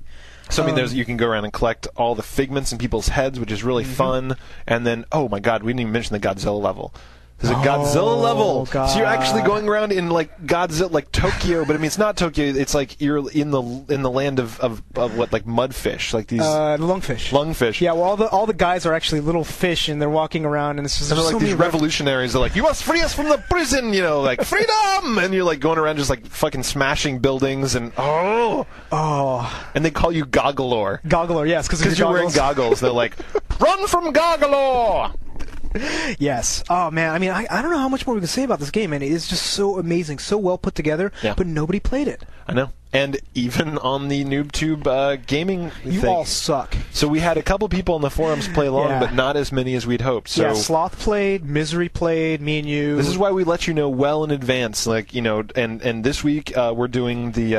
So you can go around and collect all the figments in people's heads, which is really fun. And then, oh my God, we didn't even mention the Godzilla level. There's a Godzilla level. God. So you're actually going around in Godzilla, Tokyo, but it's not Tokyo. It's like you're in the land of what, mudfish, like these lungfish. Lungfish. Yeah, well, all the guys are actually little fish, and they're walking around, and it's just they're these revolutionaries. They're like, you must free us from the prison, freedom, and you're going around just fucking smashing buildings and and they call you Goggalore. Goggalore, yes, because you're wearing goggles. They're like, run from Goggalore. Yes. Oh man. I don't know how much more we can say about this game, and it is just so amazing, so well put together. Yeah. But nobody played it. I know. And even on the NooBTooB gaming thing. You all suck. So we had a couple people on the forums play along, but not as many as we'd hoped. So Sloth played, Misery played, me and you. This is why we let you know well in advance. And this week we're doing the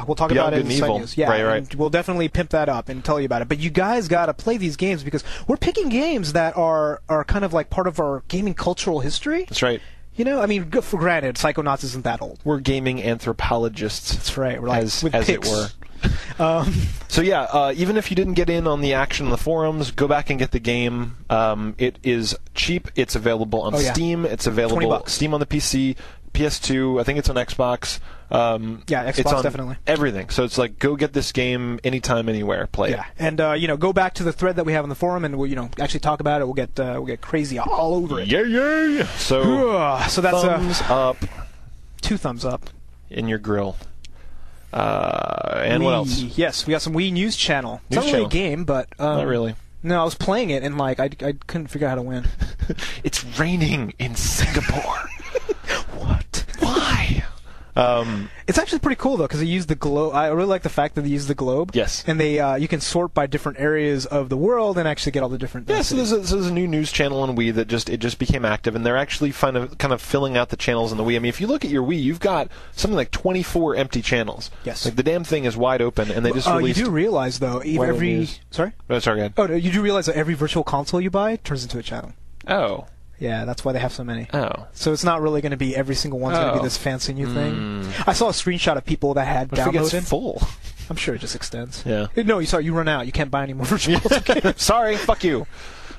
we'll talk about it in Evil. News. Yeah, right. We'll definitely pimp that up and tell you about it. But you guys got to play these games because we're picking games that are kind of like part of our gaming cultural history. That's right. For granted, Psychonauts isn't that old. We're gaming anthropologists. That's right. We're as it were. Even if you didn't get in on the action on the forums, go back and get the game. It is cheap. It's available on Steam. It's available Steam on the PC, PS2. I think it's on Xbox. Xbox it's on definitely. Everything. So it's go get this game anytime, anywhere. Play it. And go back to the thread that we have on the forum, and we'll actually talk about it. We'll get crazy all over it. Yeah. So so that's thumbs up. 2 thumbs up in your grill. And what else? Yes, we got some Wii News Channel. It's not really a game, but not really. No, I was playing it and I couldn't figure out how to win. It's raining in Singapore. What? Why? It's actually pretty cool though, because they use the globe. I really like the fact that they use the globe. Yes. And they you can sort by different areas of the world and actually get all the different. Yeah. So there's a new news channel on Wii that just became active, and they're actually kind of filling out the channels on the Wii. I mean, if you look at your Wii, you've got something like 24 empty channels. Yes. Like the damn thing is wide open, and they just released. You do realize though, every sorry. Oh, sorry. Go ahead. Oh, no, you do realize that every virtual console you buy turns into a channel. Oh. Yeah, that's why they have so many. Oh. So it's not really going to be every single one's going to be this fancy new thing. I saw a screenshot of people that had What if it downloaded. gets full? I'm sure it just extends. Yeah. No, you run out. You can't buy any more virtual console. Sorry, fuck you.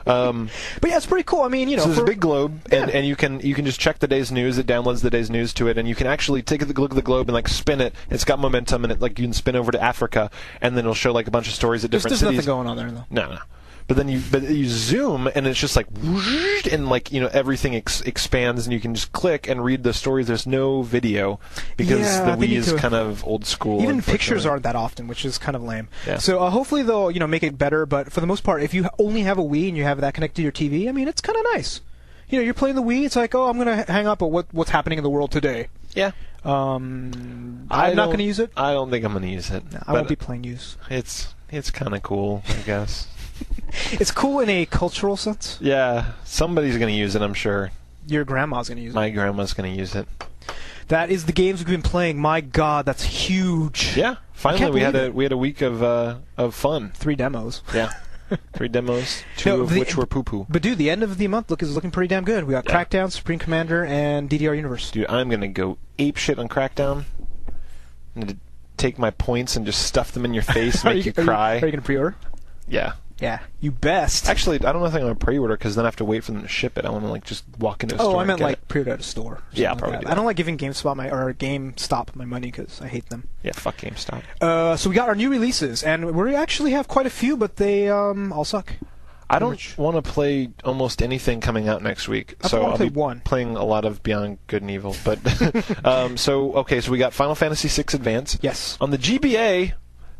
But yeah, it's pretty cool. I mean, so there's a big globe, and you can just check the day's news. It downloads the day's news to it, and you can actually take a look at the globe and like spin it. It's got momentum, and you can spin over to Africa, and then it'll show like a bunch of stories at different cities. There's nothing going on there though. No. But then you zoom, and it's just like whoosh, and like everything expands, and you can just click and read the stories. There's no video because the Wii is kind of old school. Even pictures aren't that often, which is kind of lame. Yeah. So hopefully they'll make it better. But for the most part, if you only have a Wii and you have that connected to your TV, I mean, it's kind of nice. You're playing the Wii. It's like, oh, I'm gonna hang up at what's happening in the world today. Yeah. I'm not going to use it. I don't think I'm going to use it. No, I won't be playing use. It's kind of cool, I guess. It's cool in a cultural sense. Yeah, somebody's going to use it, I'm sure. Your grandma's going to use it. My grandma's going to use it. That is the games we've been playing. My God, that's huge. Yeah, finally we had a week of fun. 3 demos. Yeah, 3 demos, 2 of which were poo-poo. But dude, the end of the month is looking pretty damn good. We got Crackdown, Supreme Commander, and DDR Universe. Dude, I'm going to go ape shit on Crackdown. I'm going to take my points and just stuff them in your face and make you cry. Are you going to pre-order? Yeah. Yeah, you best. Actually, I don't know if I'm going to pre-order because then I have to wait for them to ship it. I want to just walk into a store. Oh, I meant pre-order at a store. Yeah, I'll probably do that. I don't like giving GameStop my money because I hate them. Yeah, fuck GameStop. So we got our new releases, and we actually have quite a few, but they all suck. I don't want to play almost anything coming out next week, so I'll be playing a lot of Beyond Good and Evil. But so we got Final Fantasy VI Advance. Yes. On the GBA,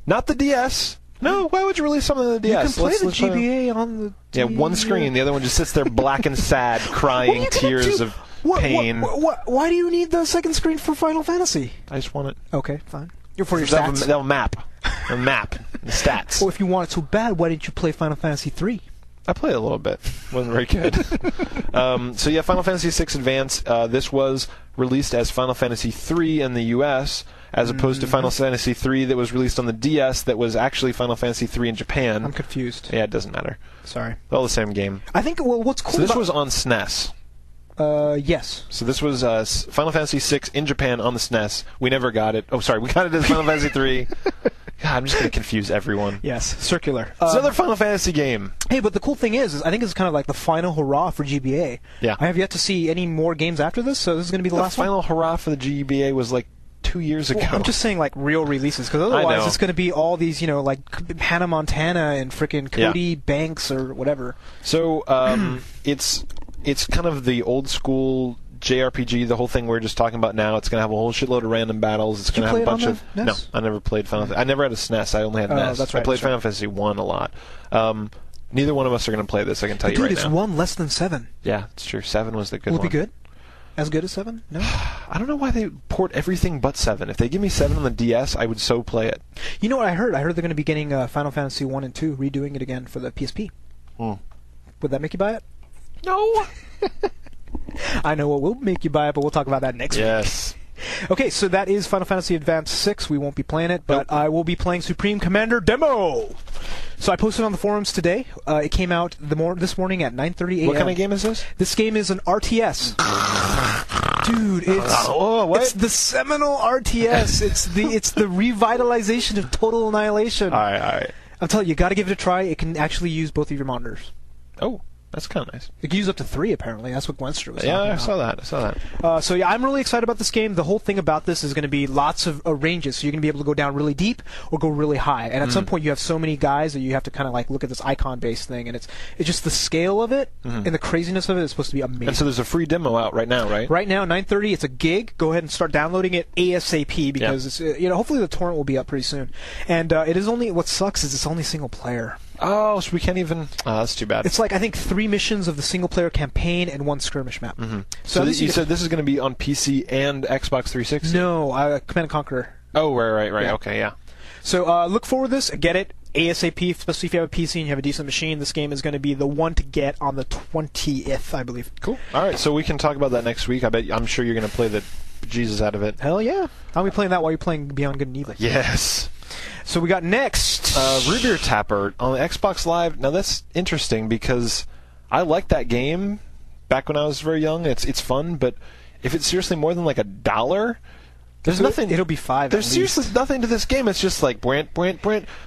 not the DS. No, why would you release something on the DS? You can play the GBA on the... Yeah, one screen. The other one just sits there black and sad, crying tears of pain. Why do you need the second screen for Final Fantasy? I just want it. Okay, fine. For your stats? That'll map. The map. The stats. Well, if you want it so bad, why didn't you play Final Fantasy 3? I played a little bit. Wasn't very good. So yeah, Final Fantasy VI Advance. This was released as Final Fantasy 3 in the U.S., as opposed to Final Fantasy 3 that was released on the DS that was actually Final Fantasy 3 in Japan. I'm confused. Yeah, it doesn't matter. Sorry. All the same game. I think, what's cool So this was on SNES. Yes. So this was Final Fantasy VI in Japan on the SNES. We never got it. Oh, sorry. We got it as Final Fantasy 3. God, I'm just going to confuse everyone. Yes, circular. It's another Final Fantasy game. Hey, but the cool thing is I think it's kind of like the final hurrah for GBA. Yeah. I have yet to see any more games after this, so this is going to be the last final hurrah for the GBA was like 2 years ago. Well, I'm just saying, like, real releases, because otherwise it's going to be all these, like Hannah Montana and frickin' Cody Banks or whatever. So, it's kind of the old school JRPG, the whole thing we're just talking about now. It's going to have a whole shitload of random battles. It's going to have a bunch of... NES? No, I never played Final Fantasy. I never had a SNES. I only had NES. That's right, I played Final Fantasy 1 a lot. Neither one of us are going to play this, I can tell you right now. Dude, it's 1 less than 7. Yeah, it's true. 7 was the good one. Will it be good? As good as 7? No? I don't know why they port everything but 7. If they give me 7 on the DS, I would so play it. You know what I heard? I heard they're going to be getting Final Fantasy 1 and 2, redoing it again for the PSP. Would that make you buy it? No! I know what will make you buy it, but we'll talk about that next week. Yes. Okay, so that is Final Fantasy Advance 6. We won't be playing it, but I will be playing Supreme Commander Demo! So I posted on the forums today. It came out this morning at 9:30 a.m. What kind of game is this? This game is an RTS. Dude, it's the seminal RTS. It's the revitalization of Total Annihilation. All right. I'm telling you, got to give it a try. It can actually use both of your monitors. Oh. That's kind of nice. It can use up to 3, apparently. That's what Gwenster was talking about. Yeah, I saw that. So yeah, I'm really excited about this game. The whole thing about this is going to be lots of ranges. So you're going to be able to go down really deep or go really high. And at some point, you have so many guys that you have to kind of like look at this icon-based thing. And it's just the scale of it and the craziness of it is supposed to be amazing. And so there's a free demo out right now, right? Right now, 9:30. It's a gig. Go ahead and start downloading it ASAP because it's, hopefully the torrent will be up pretty soon. And it is only what sucks is it's only single player. Oh, so we can't even... Oh, that's too bad. It's like, I think, 3 missions of the single-player campaign and 1 skirmish map. Mm-hmm. So you said this is going to be on PC and Xbox 360? No, Command & Conquer. Oh, right. Yeah. Okay, yeah. So look forward to this. Get it ASAP, especially if you have a PC and you have a decent machine. This game is going to be the one to get on the 20th, I believe. Cool. All right, so we can talk about that next week. I'm sure you're going to play the Jesus out of it. Hell yeah. I'll be playing that while you're playing Beyond Good and Evil. Yes. So we got next... Root Beer Tapper on the Xbox Live. Now that's interesting because I liked that game back when I was very young. It's fun, but if it's seriously more than like $1... There's nothing. It'll be $5. There's seriously nothing to this game. It's just like brant.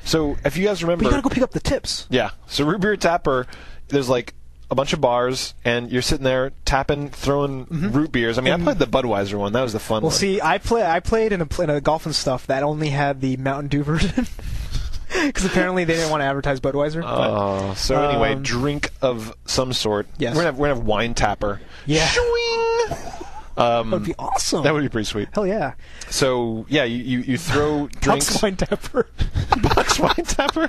So if you guys remember, but you gotta go pick up the tips. Yeah. So Root Beer Tapper, there's like a bunch of bars, and you're sitting there tapping, throwing root beers. I mean, I played the Budweiser one. That was the fun one. Well, see, I played in a golf and stuff that only had the Mountain Dew version. Because apparently they didn't want to advertise Budweiser. Oh, so anyway, drink of some sort. Yes. We're gonna have Wine Tapper. Yeah. Shwing! That would be awesome. That would be pretty sweet. Hell yeah. So, yeah, you throw drinks... Box Wine Tapper. Box Wine Tapper?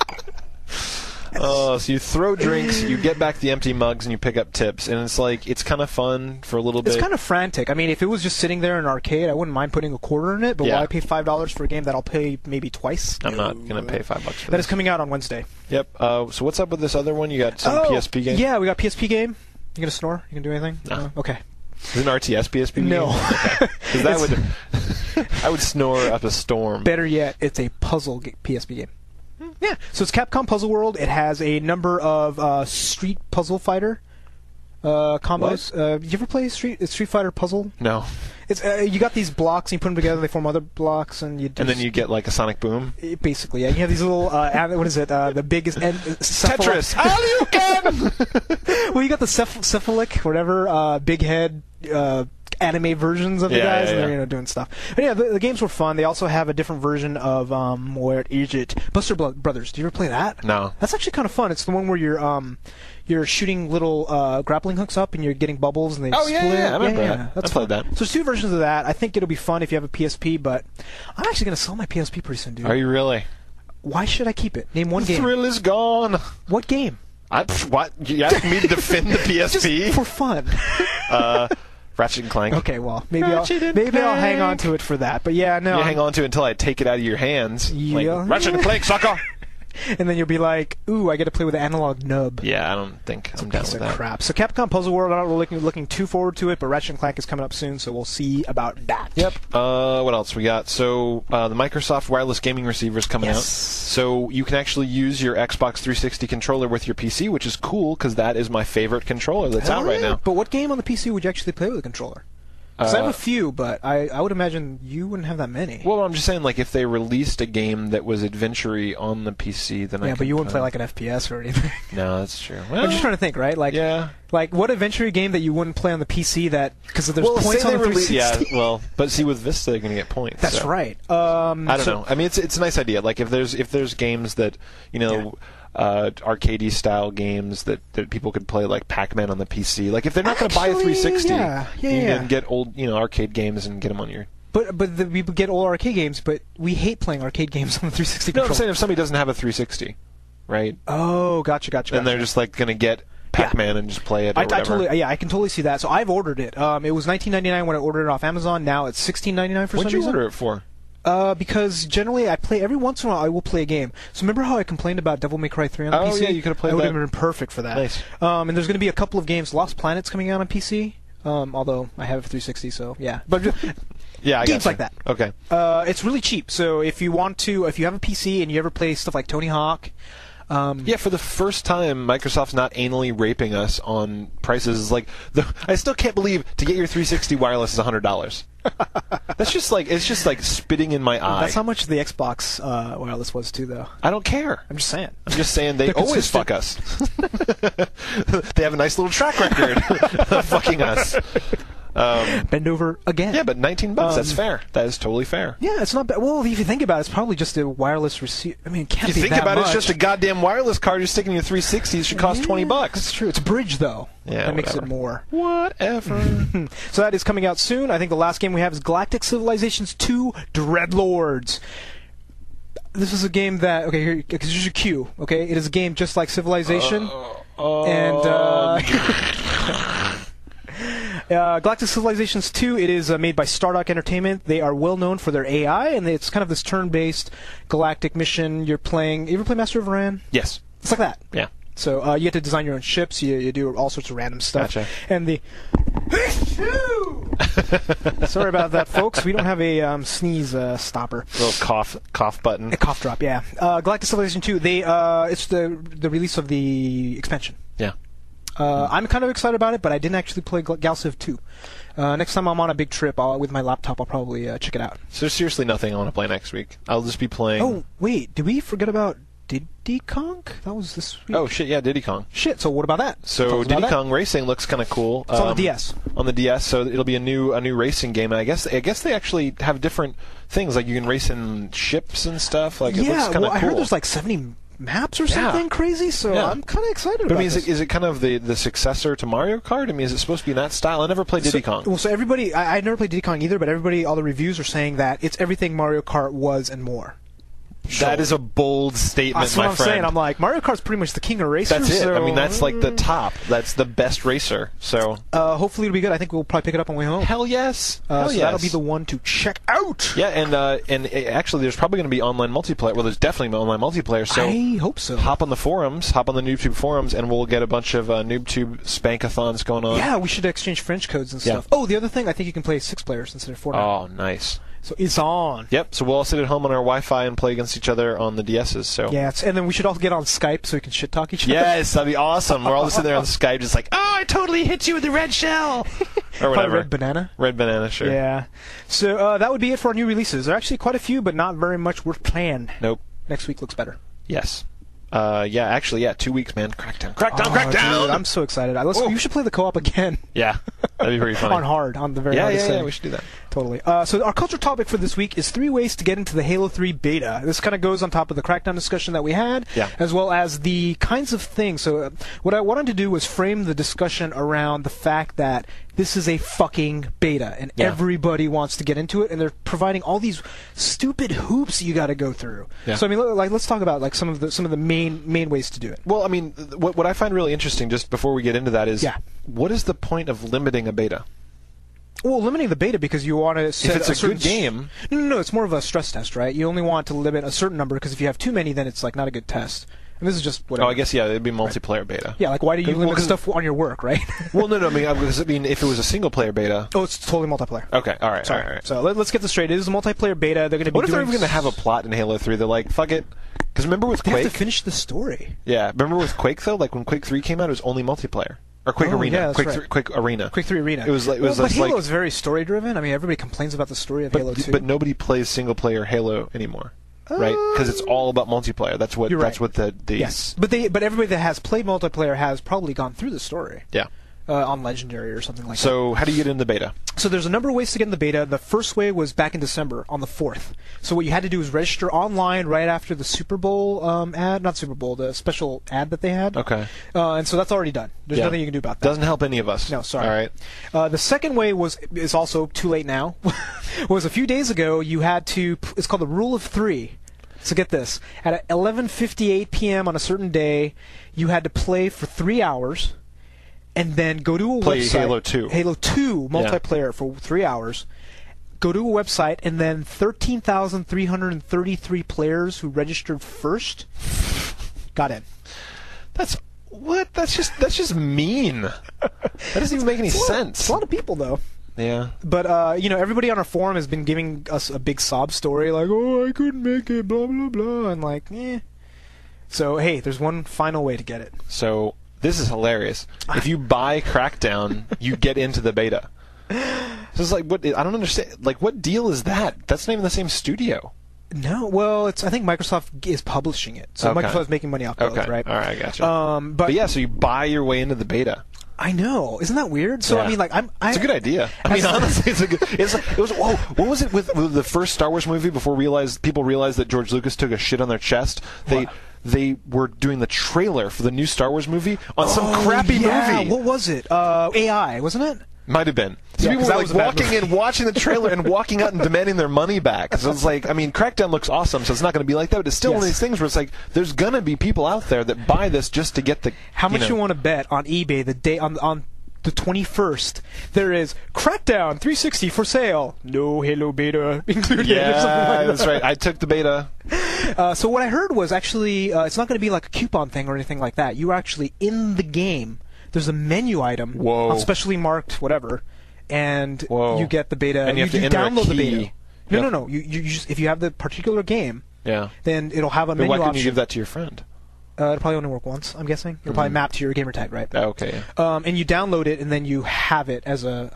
So you throw drinks, you get back the empty mugs, and you pick up tips. And it's like, it's kind of fun for a little bit. It's kind of frantic. I mean, if it was just sitting there in an arcade, I wouldn't mind putting a quarter in it. But why pay $5 for a game that I'll pay maybe twice? I'm not going to pay $5 for that. That is coming out on Wednesday. Yep. So what's up with this other one? You got some PSP game? Yeah, we got PSP game. You gonna snore? You gonna do anything? No. Okay. Is it an RTS PSP game? No. Because that would... I would snore up a storm. Better yet, it's a puzzle PSP game. Yeah. So it's Capcom Puzzle World. It has a number of Street Puzzle Fighter combos. You ever play Street Fighter Puzzle? No. It's you got these blocks, and you put them together, they form other blocks, and you just... And then you get like a Sonic Boom? Basically, yeah. You have these little, what is it, the biggest... Tetris! Hadouken! Well, you got the cephalic, whatever, big head... anime versions of the guys, and they're doing stuff. But yeah, the games were fun. They also have a different version of where is it? Buster Brothers. Do you ever play that? No. That's actually kind of fun. It's the one where you're shooting little grappling hooks up and you're getting bubbles and they split. Yeah, I remember that. That's played that. So there's 2 versions of that. I think it'll be fun if you have a PSP, but I'm actually going to sell my PSP pretty soon, dude. Are you really? Why should I keep it? Name one game. The thrill is gone. What game? What? You asked me to defend the PSP? Just for fun. Ratchet and Clank. Okay, well, maybe I'll hang on to it for that. But yeah, no. You hang on to it until I take it out of your hands. Yeah. Like, Ratchet and Clank, sucker! And then you'll be like, ooh, I get to play with the analog nub. Yeah, I don't think I'm down with that. Crap. So Capcom Puzzle World, I'm not looking too forward to it, but Ratchet and Clank is coming up soon, so we'll see about that. Yep. What else we got? So the Microsoft wireless gaming receiver is coming out. So you can actually use your Xbox 360 controller with your PC, which is cool because that is my favorite controller that's out right now. But what game on the PC would you actually play with a controller? Because I have a few, but I would imagine you wouldn't have that many. Well, I'm just saying, like, if they released a game that was adventure-y on the PC, then but you wouldn't play like an FPS or anything. No, that's true. Well, I'm just trying to think, right? Like, like what adventure game that you wouldn't play on the PC that because there's points on the 360? Yeah, well, but see, with Vista, they're going to get points. That's right. I don't know. I mean, it's a nice idea. Like, if there's games that arcadey style games that people could play, like Pac-Man on the PC. Like if they're not going to buy a 360, you can get old arcade games and get them on your. But we get old arcade games, but we hate playing arcade games on the 360. No, I'm saying if somebody doesn't have a 360, right? Oh, gotcha. Then they're just like going to get Pac-Man and just play it. Or whatever. I can totally see that. So I've ordered it. It was $19.99 when I ordered it off Amazon. Now it's $16.99 for some reason. What'd you order it for? Because generally I play every once in a while. I will play a game. So remember how I complained about Devil May Cry 3 on the PC? Oh yeah, you could have played that. It would have been perfect for that. Nice. And there's going to be a couple of games. Lost Planet's coming out on PC. Although I have a 360, so yeah. But yeah, games like that. Okay. It's really cheap. So if you have a PC and you ever play stuff like Tony Hawk. For the first time, Microsoft's not anally raping us on prices. Like, I still can't believe to get your 360 wireless is $100. It's just like spitting in my eye. That's how much the Xbox wireless was too, though. I don't care. I'm just saying. They always fuck us. They have a nice little track record of fucking us. Bend over again. Yeah, but $19, that's fair. That is totally fair. Yeah, it's not bad. Well, if you think about it, it's probably just a wireless receiver. I mean, it can't be that much. If you think about it, it's just a goddamn wireless card you're sticking in your 360. It should cost $20. That's true. It's a bridge, though. Yeah, that makes it more. Whatever. So that is coming out soon. I think the last game we have is Galactic Civilizations 2 Dreadlords. This is a game that here, because here's your cue. Okay, it is a game just like Civilization, and Galactic Civilizations 2. It is made by Stardock Entertainment. They are well known for their AI, and it's kind of this turn-based galactic mission. You're playing. You ever play Master of Iran? Yes. It's like that. Yeah. So you get to design your own ships. You do all sorts of random stuff. Gotcha. And the sorry about that, folks. We don't have a sneeze stopper. Little cough button. A cough drop. Yeah. Galactic Civilization 2. It's the release of the expansion. Yeah. I'm kind of excited about it, but I didn't actually play Galciv 2. Next time I'm on a big trip with my laptop, I'll probably check it out. So there's seriously nothing I want to play next week. I'll just be playing... Oh, wait. Did we forget about Diddy Kong? That was this week. Oh, shit, yeah, Diddy Kong. Shit, so what about that? So Diddy Kong Racing looks kind of cool. It's on the DS. On the DS, so it'll be a new racing game. And I guess they actually have different things, like you can race in ships and stuff. Like, it looks kind of cool. I heard there's like 70 maps or something crazy, so I'm kind of excited about it. Is it kind of the successor to Mario Kart? I mean, is it supposed to be in that style? I never played Diddy Kong. Well, so everybody, I never played Diddy Kong either, but all the reviews are saying that it's everything Mario Kart was and more. That is a bold statement, my friend. That's what I'm saying. I'm like, Mario Kart's pretty much the king of racers. That's it. So, I mean, that's like the top. That's the best racer. So hopefully it'll be good. I think we'll probably pick it up on the way home. Hell yes. So that'll be the one to check out. Yeah, and actually, there's probably going to be online multiplayer. Well, there's definitely online multiplayer. So I hope so. Hop on the forums, hop on the NooBTooB forums, and we'll get a bunch of NooBTooB spankathons going on. Yeah, we should exchange French codes and stuff. Oh, the other thing, I think you can play 6 players instead of 4. Oh, nice. So it's on. Yep. So we'll all sit at home on our Wi-Fi and play against each other on the DSs. So yeah, and then we should all get on Skype so we can shit talk each other. Yes, that'd be awesome. We're all sitting there on Skype, just like, oh, I totally hit you with the red shell, or whatever. Red banana. Red banana, sure. Yeah. So that would be it for our new releases. There are actually quite a few, but not very much worth playing. Nope. Next week looks better. Yes. 2 weeks, man. Crackdown. Dude, I'm so excited. You should play the co-op again. Yeah, that'd be pretty funny. on the very hardest setting. Yeah, we should do that. Totally. So our culture topic for this week is 3 ways to get into the Halo 3 beta. This kind of goes on top of the Crackdown discussion that we had, as well as the kinds of things. So what I wanted to do was frame the discussion around the fact that this is a fucking beta, and everybody wants to get into it, and they're providing all these stupid hoops you got to go through. Yeah. So I mean, let's talk about like some of the main ways to do it. Well, I mean, what I find really interesting, just before we get into that, is what is the point of limiting a beta? Well, limiting the beta because you want to set if it's a good game. No, it's more of a stress test, right? You only want to limit a certain number because if you have too many, then it's like not a good test. And this is just whatever. Oh, I guess it'd be multiplayer beta. Yeah, like why do you limit stuff on your work, right? Well, no. I mean, if it was a single player beta. Oh, it's totally multiplayer. Okay, all right. Sorry. All right. So let's get this straight. It is a multiplayer beta. They're going to be. What if they're even going to have a plot in Halo 3? They're like, fuck it. Because remember with Quake, they have to finish the story. Yeah, remember with Quake though? Like when Quake 3 came out, it was only multiplayer. Or Quake Arena. Yeah, Quake Arena. Quake 3 Arena. But Halo is very story driven. I mean, everybody complains about the story of Halo 2. But nobody plays single player Halo anymore. Right, because it's all about multiplayer. That's what. That's what the. Yes, but everybody that has played multiplayer has probably gone through the story. Yeah. On Legendary or something like that. So how do you get in the beta? So there's a number of ways to get in the beta. The first way was back in December on the 4th. So what you had to do was register online right after the Super Bowl the special ad that they had. Okay. And so that's already done. There's nothing you can do about that. Doesn't help any of us. No, sorry. All right. The second way is also too late now. Was a few days ago you had to. It's called the Rule of 3. So get this. At 11:58 p.m. on a certain day, you had to play for 3 hours, and then go to a website. Halo 2. Halo 2 multiplayer for 3 hours. Go to a website, and then 13,333 players who registered first got in. That's just mean. That doesn't even make any sense. It's a lot of people, though. Yeah. But, everybody on our forum has been giving us a big sob story, like, oh, I couldn't make it, blah, blah, blah, and like, eh. So, hey, there's one final way to get it. So, this is hilarious. If you buy Crackdown, you get into the beta. So it's like, what? I don't understand. Like, what deal is that? That's not even the same studio. No, well, I think Microsoft is publishing it, so Microsoft is making money off both, right? All right, I gotcha. But yeah, so you buy your way into the beta. I know, isn't that weird? So I mean, like, it's a good idea. I mean, honestly, it was. Whoa, what was it with the first Star Wars movie? Before people realized that George Lucas took a shit on their chest, they were doing the trailer for the new Star Wars movie on some crappy movie. What was it? AI, wasn't it? Might have been. So Yeah, people 'cause were that like was a bad walking movie. in, watching the trailer, and walking out and demanding their money back. So it's like, I mean, Crackdown looks awesome, so it's not going to be like that. But it's still one of these things where it's like, there's going to be people out there that buy this just to get the. How much you want to bet on eBay the day on the 21st? There is Crackdown 360 for sale. No Halo beta included. Yeah, or something like that's that. right. I took the beta. So what I heard was actually it's not going to be like a coupon thing or anything like that. You are actually in the game. There's a menu item, Whoa. specially marked whatever, and Whoa. you get the beta. And you have to enter a download the key. beta. Yep. No. You just, if you have the particular game, Yeah. then it'll have a But menu why couldn't option. you give that to your friend? It'll probably only work once, I'm guessing. It'll probably map to your gamer tag, right? Oh, okay. Yeah. And you download it, and then you have it as a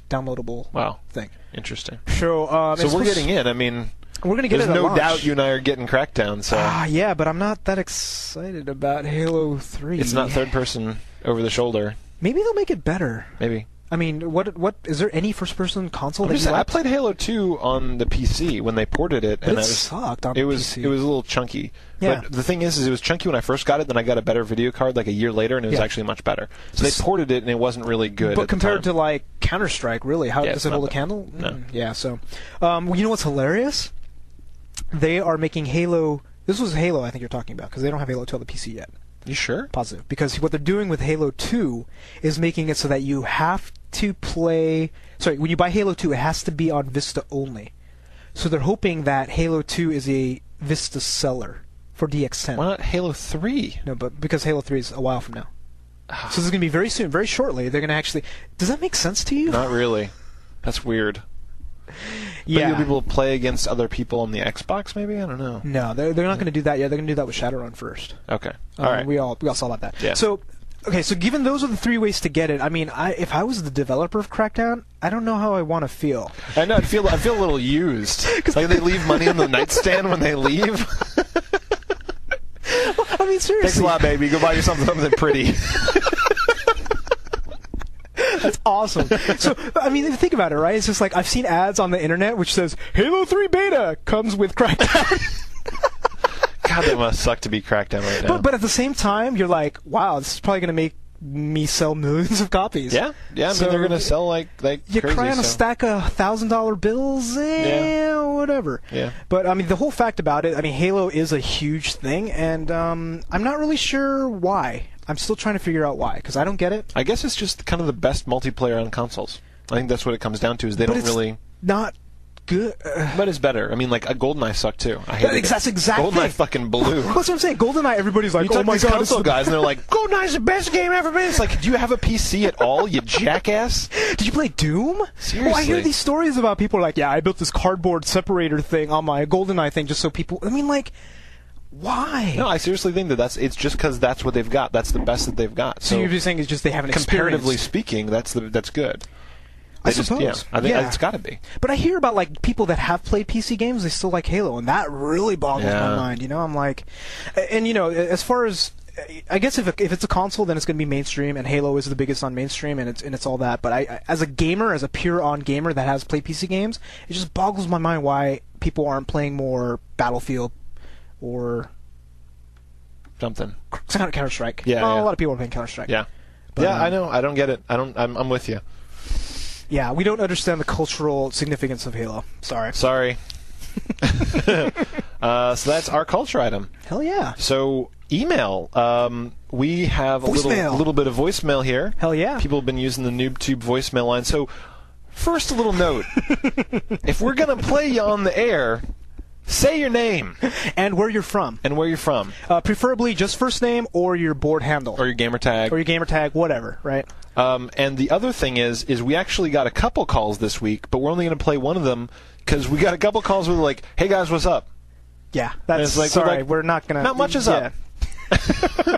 downloadable Wow. thing. Interesting. So So we're getting in. I mean, we're gonna get there's it at no launch. doubt you and I are getting Crackdown. So Yeah, but I'm not that excited about Halo 3. it's not third person over the shoulder. Maybe they'll make it better. Maybe. I mean, what is there any first-person console that I'm just saying, you I liked? played Halo 2 on the PC when they ported it, But and it I was, sucked on it was PC. it was a little chunky. Yeah. But the thing is it was chunky when I first got it. Then I got a better video card like a year later, and it was Yeah. actually much better. So they ported it, and it wasn't really good. But at compared the to like Counter-Strike, really, how Yeah, does it's it not hold a bad. candle? No. Yeah. So, you know what's hilarious? They are making Halo. This was Halo, I think you're talking about, because they don't have Halo 2 on the PC yet. you sure? Positive, because what they're doing with Halo 2 is making it so that you have to play. Sorry, when you buy Halo 2, it has to be on Vista only. So they're hoping that Halo 2 is a Vista seller for DX10. Why not Halo 3? No, but because Halo 3 is a while from now. So this is going to be very soon, very shortly. They're going to actually. Does that make sense to you? Not really. That's weird. Yeah. But you'll be able to play against other people on the Xbox, maybe? I don't know. No, they're not going to do that yet. They're going to do that with Shadowrun first. Okay. All right. We all saw about that. Yeah. So, okay, so given those are the three ways to get it, I mean, if I was the developer of Crackdown, I don't know how I want to feel. I know. I feel a little used. Like they leave money on the nightstand when they leave. I mean, seriously. Thanks a lot, baby. Go buy yourself something pretty. That's awesome. So, I mean, think about it, right? It's just like I've seen ads on the internet which says Halo 3 beta comes with Crackdown. God, that must suck to be Crackdown right now. But at the same time, you're like, wow, this is probably going to make me sell millions of copies. yeah. I mean, So, they're going to sell like You crazy. cry on a so. stack of $1,000 bills, whatever. Yeah. But I mean, the whole fact about it, I mean, Halo is a huge thing, and I'm not really sure why. I'm still trying to figure out why, because I don't get it. I guess it's just kind of the best multiplayer on consoles. I think that's what it comes down to. Is they But don't it's really. not good. But it's better. I mean, like a GoldenEye sucked too. I hated it. That's exactly. GoldenEye fucking blew. That's what I'm saying. GoldenEye, everybody's like, You oh talk my these god, console it's the guys, and they're like, GoldenEye's the best game ever made. It's like, do you have a PC at all, you jackass? Did you play Doom? Seriously. Well, I hear these stories about people like, yeah, I built this cardboard separator thing on my GoldenEye thing just so people. I mean, like, why? No, I seriously think that it's just because that's what they've got. That's the best that they've got. So you're just saying it's just they haven't comparatively experienced. speaking, that's good. I They suppose. Yeah, I think Yeah. it's got to be. But I hear about like people that have played PC games, they still like Halo, and that really boggles Yeah. my mind. You know, I'm like, and you know, as far as I guess if it's a console, then it's going to be mainstream, and Halo is the biggest on mainstream, and it's all that. But I as a gamer, as a pure on gamer that has played PC games, it just boggles my mind why people aren't playing more Battlefield or Something. Counter-Strike. Yeah, Well, yeah. a lot of people are playing Counter-Strike. Yeah. But, I know. I don't get it. I'm with you. Yeah, we don't understand the cultural significance of Halo. Sorry. Sorry. So that's our culture item. Hell yeah. So email. We have a Voicemail. little bit of voicemail here. Hell yeah. People have been using the NooBTooB voicemail line. So first, a little note: if we're gonna play you on the air, say your name And where you're from. and where you're from, Preferably just first name or your board handle. or your gamer tag. Or your gamer tag, whatever, right? And the other thing is we actually got a couple calls this week, but we're only going to play one of them because we got a couple calls where they're like, "Hey guys, what's up?" Yeah, that's it's like, sorry. we're We're not gonna. Not much is up.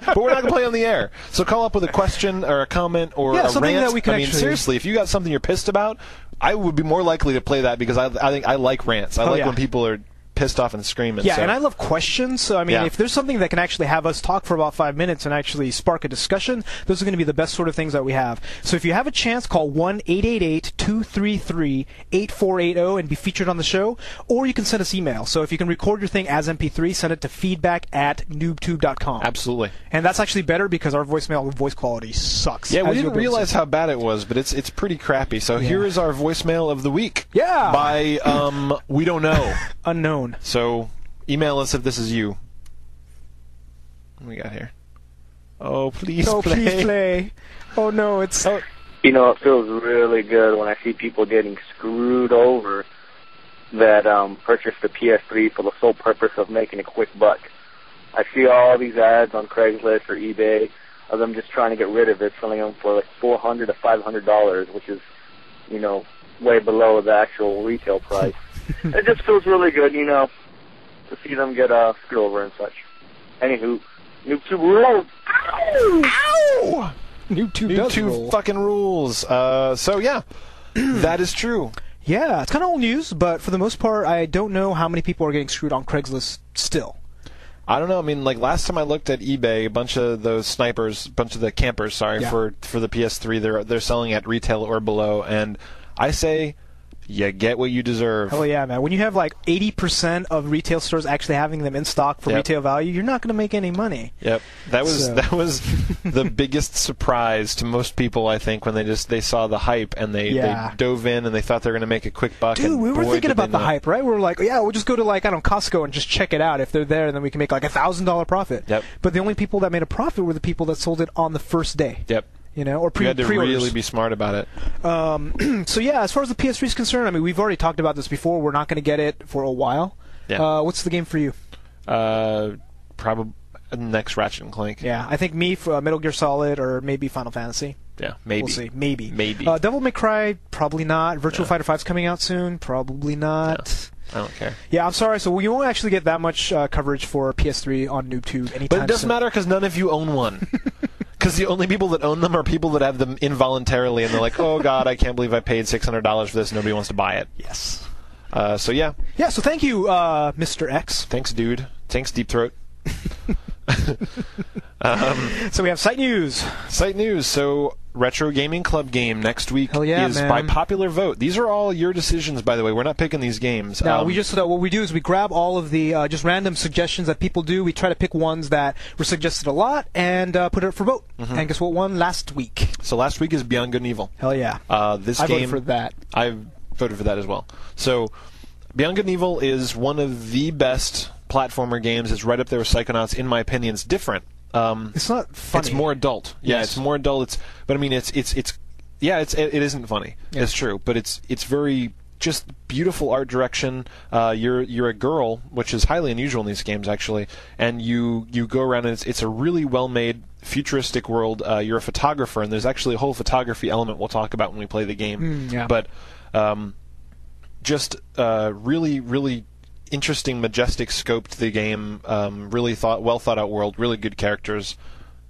But we're not going to play on the air. So call up with a question or a comment or Yeah, a something rant. that we can I mean, actually- seriously, if you got something you're pissed about, I would be more likely to play that because I think I like rants. I like yeah. when people are pissed off and screaming. Yeah, so. and I love questions. So, I mean, Yeah. if there's something that can actually have us talk for about 5 minutes and actually spark a discussion, those are going to be the best sort of things that we have. So if you have a chance, call 1-888-233-8480 and be featured on the show, or you can send us email. So if you can record your thing as MP3, send it to feedback@NooBTooB.com. Absolutely. And that's actually better because our voicemail voice quality sucks. Yeah, we as didn't you'll be able to realize see. how bad it was, but it's pretty crappy. So here is our voicemail of the week. Yeah. By we don't know. Unknown. So email us if this is you. What do we got here? Oh, please play. Please play. Oh, no, it's... Oh. You know, it feels really good when I see people getting screwed over that purchase the PS3 for the sole purpose of making a quick buck. I see all these ads on Craigslist or eBay of them just trying to get rid of it, selling them for like $400 to $500, which is, you know, way below the actual retail price. It just feels really good, you know, to see them get screwed over and such. Anywho, NooBTooB rules. Ow! NooBTooB does rule. fucking rules. So yeah, that is true. Yeah, it's kind of old news, but for the most part, I don't know how many people are getting screwed on Craigslist still. I don't know. I mean, like last time I looked at eBay, a bunch of those snipers, bunch of the campers, for the PS3, they're selling at retail or below, and I say, you get what you deserve. Hell yeah, man. When you have like 80% of retail stores actually having them in stock for retail value, you're not going to make any money. Yep, that was the biggest surprise to most people, I think, when they saw the hype and they dove in and they thought they were going to make a quick buck. Dude, and we were boy, thinking did about they the not. hype, right? We were like, yeah, we'll just go to like, I don't know, Costco and just check it out. If they're there, then we can make like $1,000 profit. Yep. But the only people that made a profit were the people that sold it on the first day. Yep. You know, or You had to pre-orders. really be smart about it. So yeah, as far as the PS3 is concerned, I mean, we've already talked about this before. We're not going to get it for a while. Yeah. What's the game for you? Probably next Ratchet and Clank. Yeah, I think me for Metal Gear Solid or maybe Final Fantasy. Yeah, maybe. We'll see. Maybe. Maybe. Devil May Cry, probably not. Virtua Fighter 5's coming out soon. Probably not. I don't care. Yeah, I'm sorry. So we won't actually get that much coverage for PS3 on NooBTooB anytime But it doesn't soon. matter because none of you own one. Because the only people that own them are people that have them involuntarily, and they're like, oh, God, I can't believe I paid $600 for this. Nobody wants to buy it. Yes. So, yeah. Yeah, so thank you, Mr. X. Thanks, dude. Thanks, Deep Throat. So we have site news. Site news. So, Retro Gaming Club game next week Hell yeah, is man. by popular vote. These are all your decisions, by the way. We're not picking these games. No, we just what we do is we grab all of the just random suggestions that people do. We try to pick ones that were suggested a lot and put it up for vote. Mm-hmm. And guess what won last week? So last week is Beyond Good and Evil. Hell yeah. This I game, voted for that. I voted for that as well. So, Beyond Good and Evil is one of the best platformer games. It's right up there with Psychonauts, in my opinion. It's different. It's not funny. It's more adult. Yeah, Yes. it's more adult. But I mean, it isn't funny. Yeah. It's true, but it's very just beautiful art direction. You're a girl, which is highly unusual in these games actually, and you go around and it's a really well made futuristic world. You're a photographer, and there's actually a whole photography element we'll talk about when we play the game. Yeah. But just really, really interesting, majestic scope to the game. Really well thought out world. Really good characters.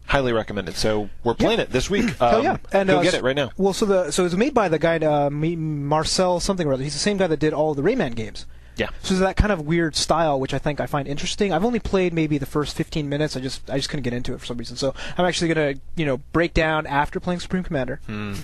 Highly recommended. So we're playing it this week. Hell yeah! And go get it right now. Well, so it's made by the guy Marcel something or other. He's the same guy that did all the Rayman games. Yeah. So it's that kind of weird style, which I find interesting. I've only played maybe the first 15 minutes. I just couldn't get into it for some reason. So I'm actually gonna break down after playing Supreme Commander and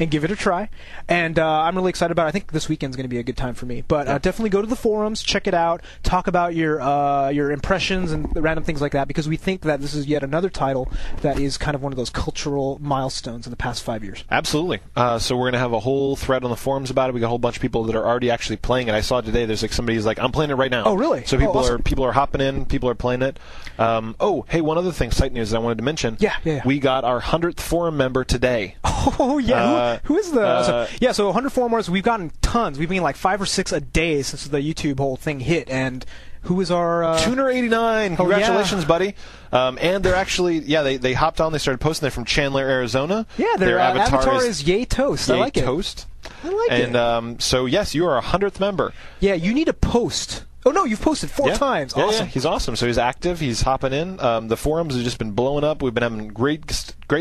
give it a try. And I'm really excited about it. I think this weekend's gonna be a good time for me. But definitely go to the forums, check it out, talk about your impressions and random things like that, because we think that this is yet another title that is kind of one of those cultural milestones in the past 5 years. Absolutely. So we're gonna have a whole thread on the forums about it. We got a whole bunch of people that are already actually playing it. I saw today. There's like somebody who's like, I'm playing it right now. Oh, really? So awesome. people are hopping in. People are playing it. Hey, one other thing, site news that I wanted to mention. Yeah. We got our 100th forum member today. Oh yeah, who is the? So 100 forumers. We've gotten tons. We've been like 5 or 6 a day since the YouTube whole thing hit. And who is our Tuner89? Congratulations, buddy. And they're actually they hopped on. They started posting. They're from Chandler, Arizona. Yeah, their avatar is Yay Toast. I like it. Toast. I like it. And so yes, you are our 100th member. Yeah, you need to post Oh no, you've posted 4 times. Yeah, Awesome. yeah, he's awesome. So he's active. He's hopping in. The forums have just been blowing up. We've been having great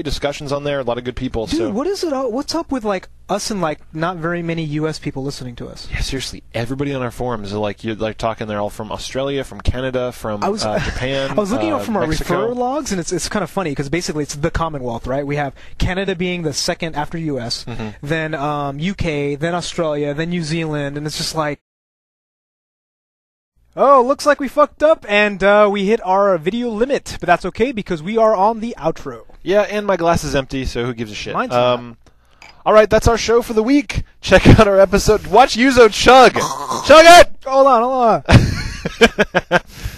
discussions on there. A lot of good people. Dude, so. what is it? What's up with like us and like not very many U.S. people listening to us? Yeah, seriously, everybody on our forums are like, you're like talking. They're all from Australia, from Canada, from Japan. I was looking up from our Mexico. referral logs, and it's kind of funny because basically it's the Commonwealth, right? We have Canada being the second after U.S., then UK, then Australia, then New Zealand, and it's just like. Oh, looks like we fucked up, and we hit our video limit, but that's okay because we are on the outro. Yeah, and my glass is empty, so who gives a shit? Mine's not. All right, that's our show for the week. Check out our episode. Watch Yuzo chug. Chug it! Hold on.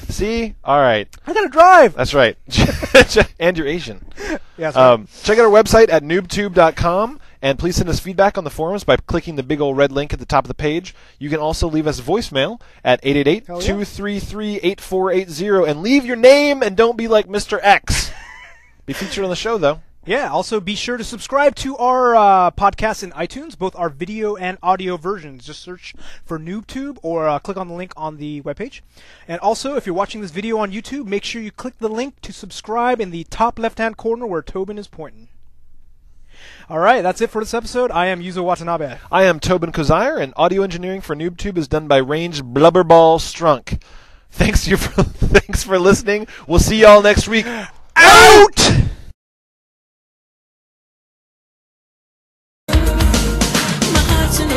See? All right. I gotta drive! That's right. And you're Asian. Yeah, that's right. Check out our website at NooBTooB.com. And please send us feedback on the forums by clicking the big old red link at the top of the page. You can also leave us voicemail at 888-233-8480 and leave your name and don't be like Mr. X. Be featured on the show, though. Yeah, also be sure to subscribe to our podcast in iTunes, both our video and audio versions. Just search for NooBTooB or click on the link on the webpage. And also, if you're watching this video on YouTube, make sure you click the link to subscribe in the top left-hand corner where Tobin is pointing. All right, that's it for this episode. I am Yuzo Watanabe. I am Tobin Kozire, and audio engineering for NooBTooB is done by Range Blubberball Strunk. Thanks for listening. We'll see y'all next week. Out! My heart's an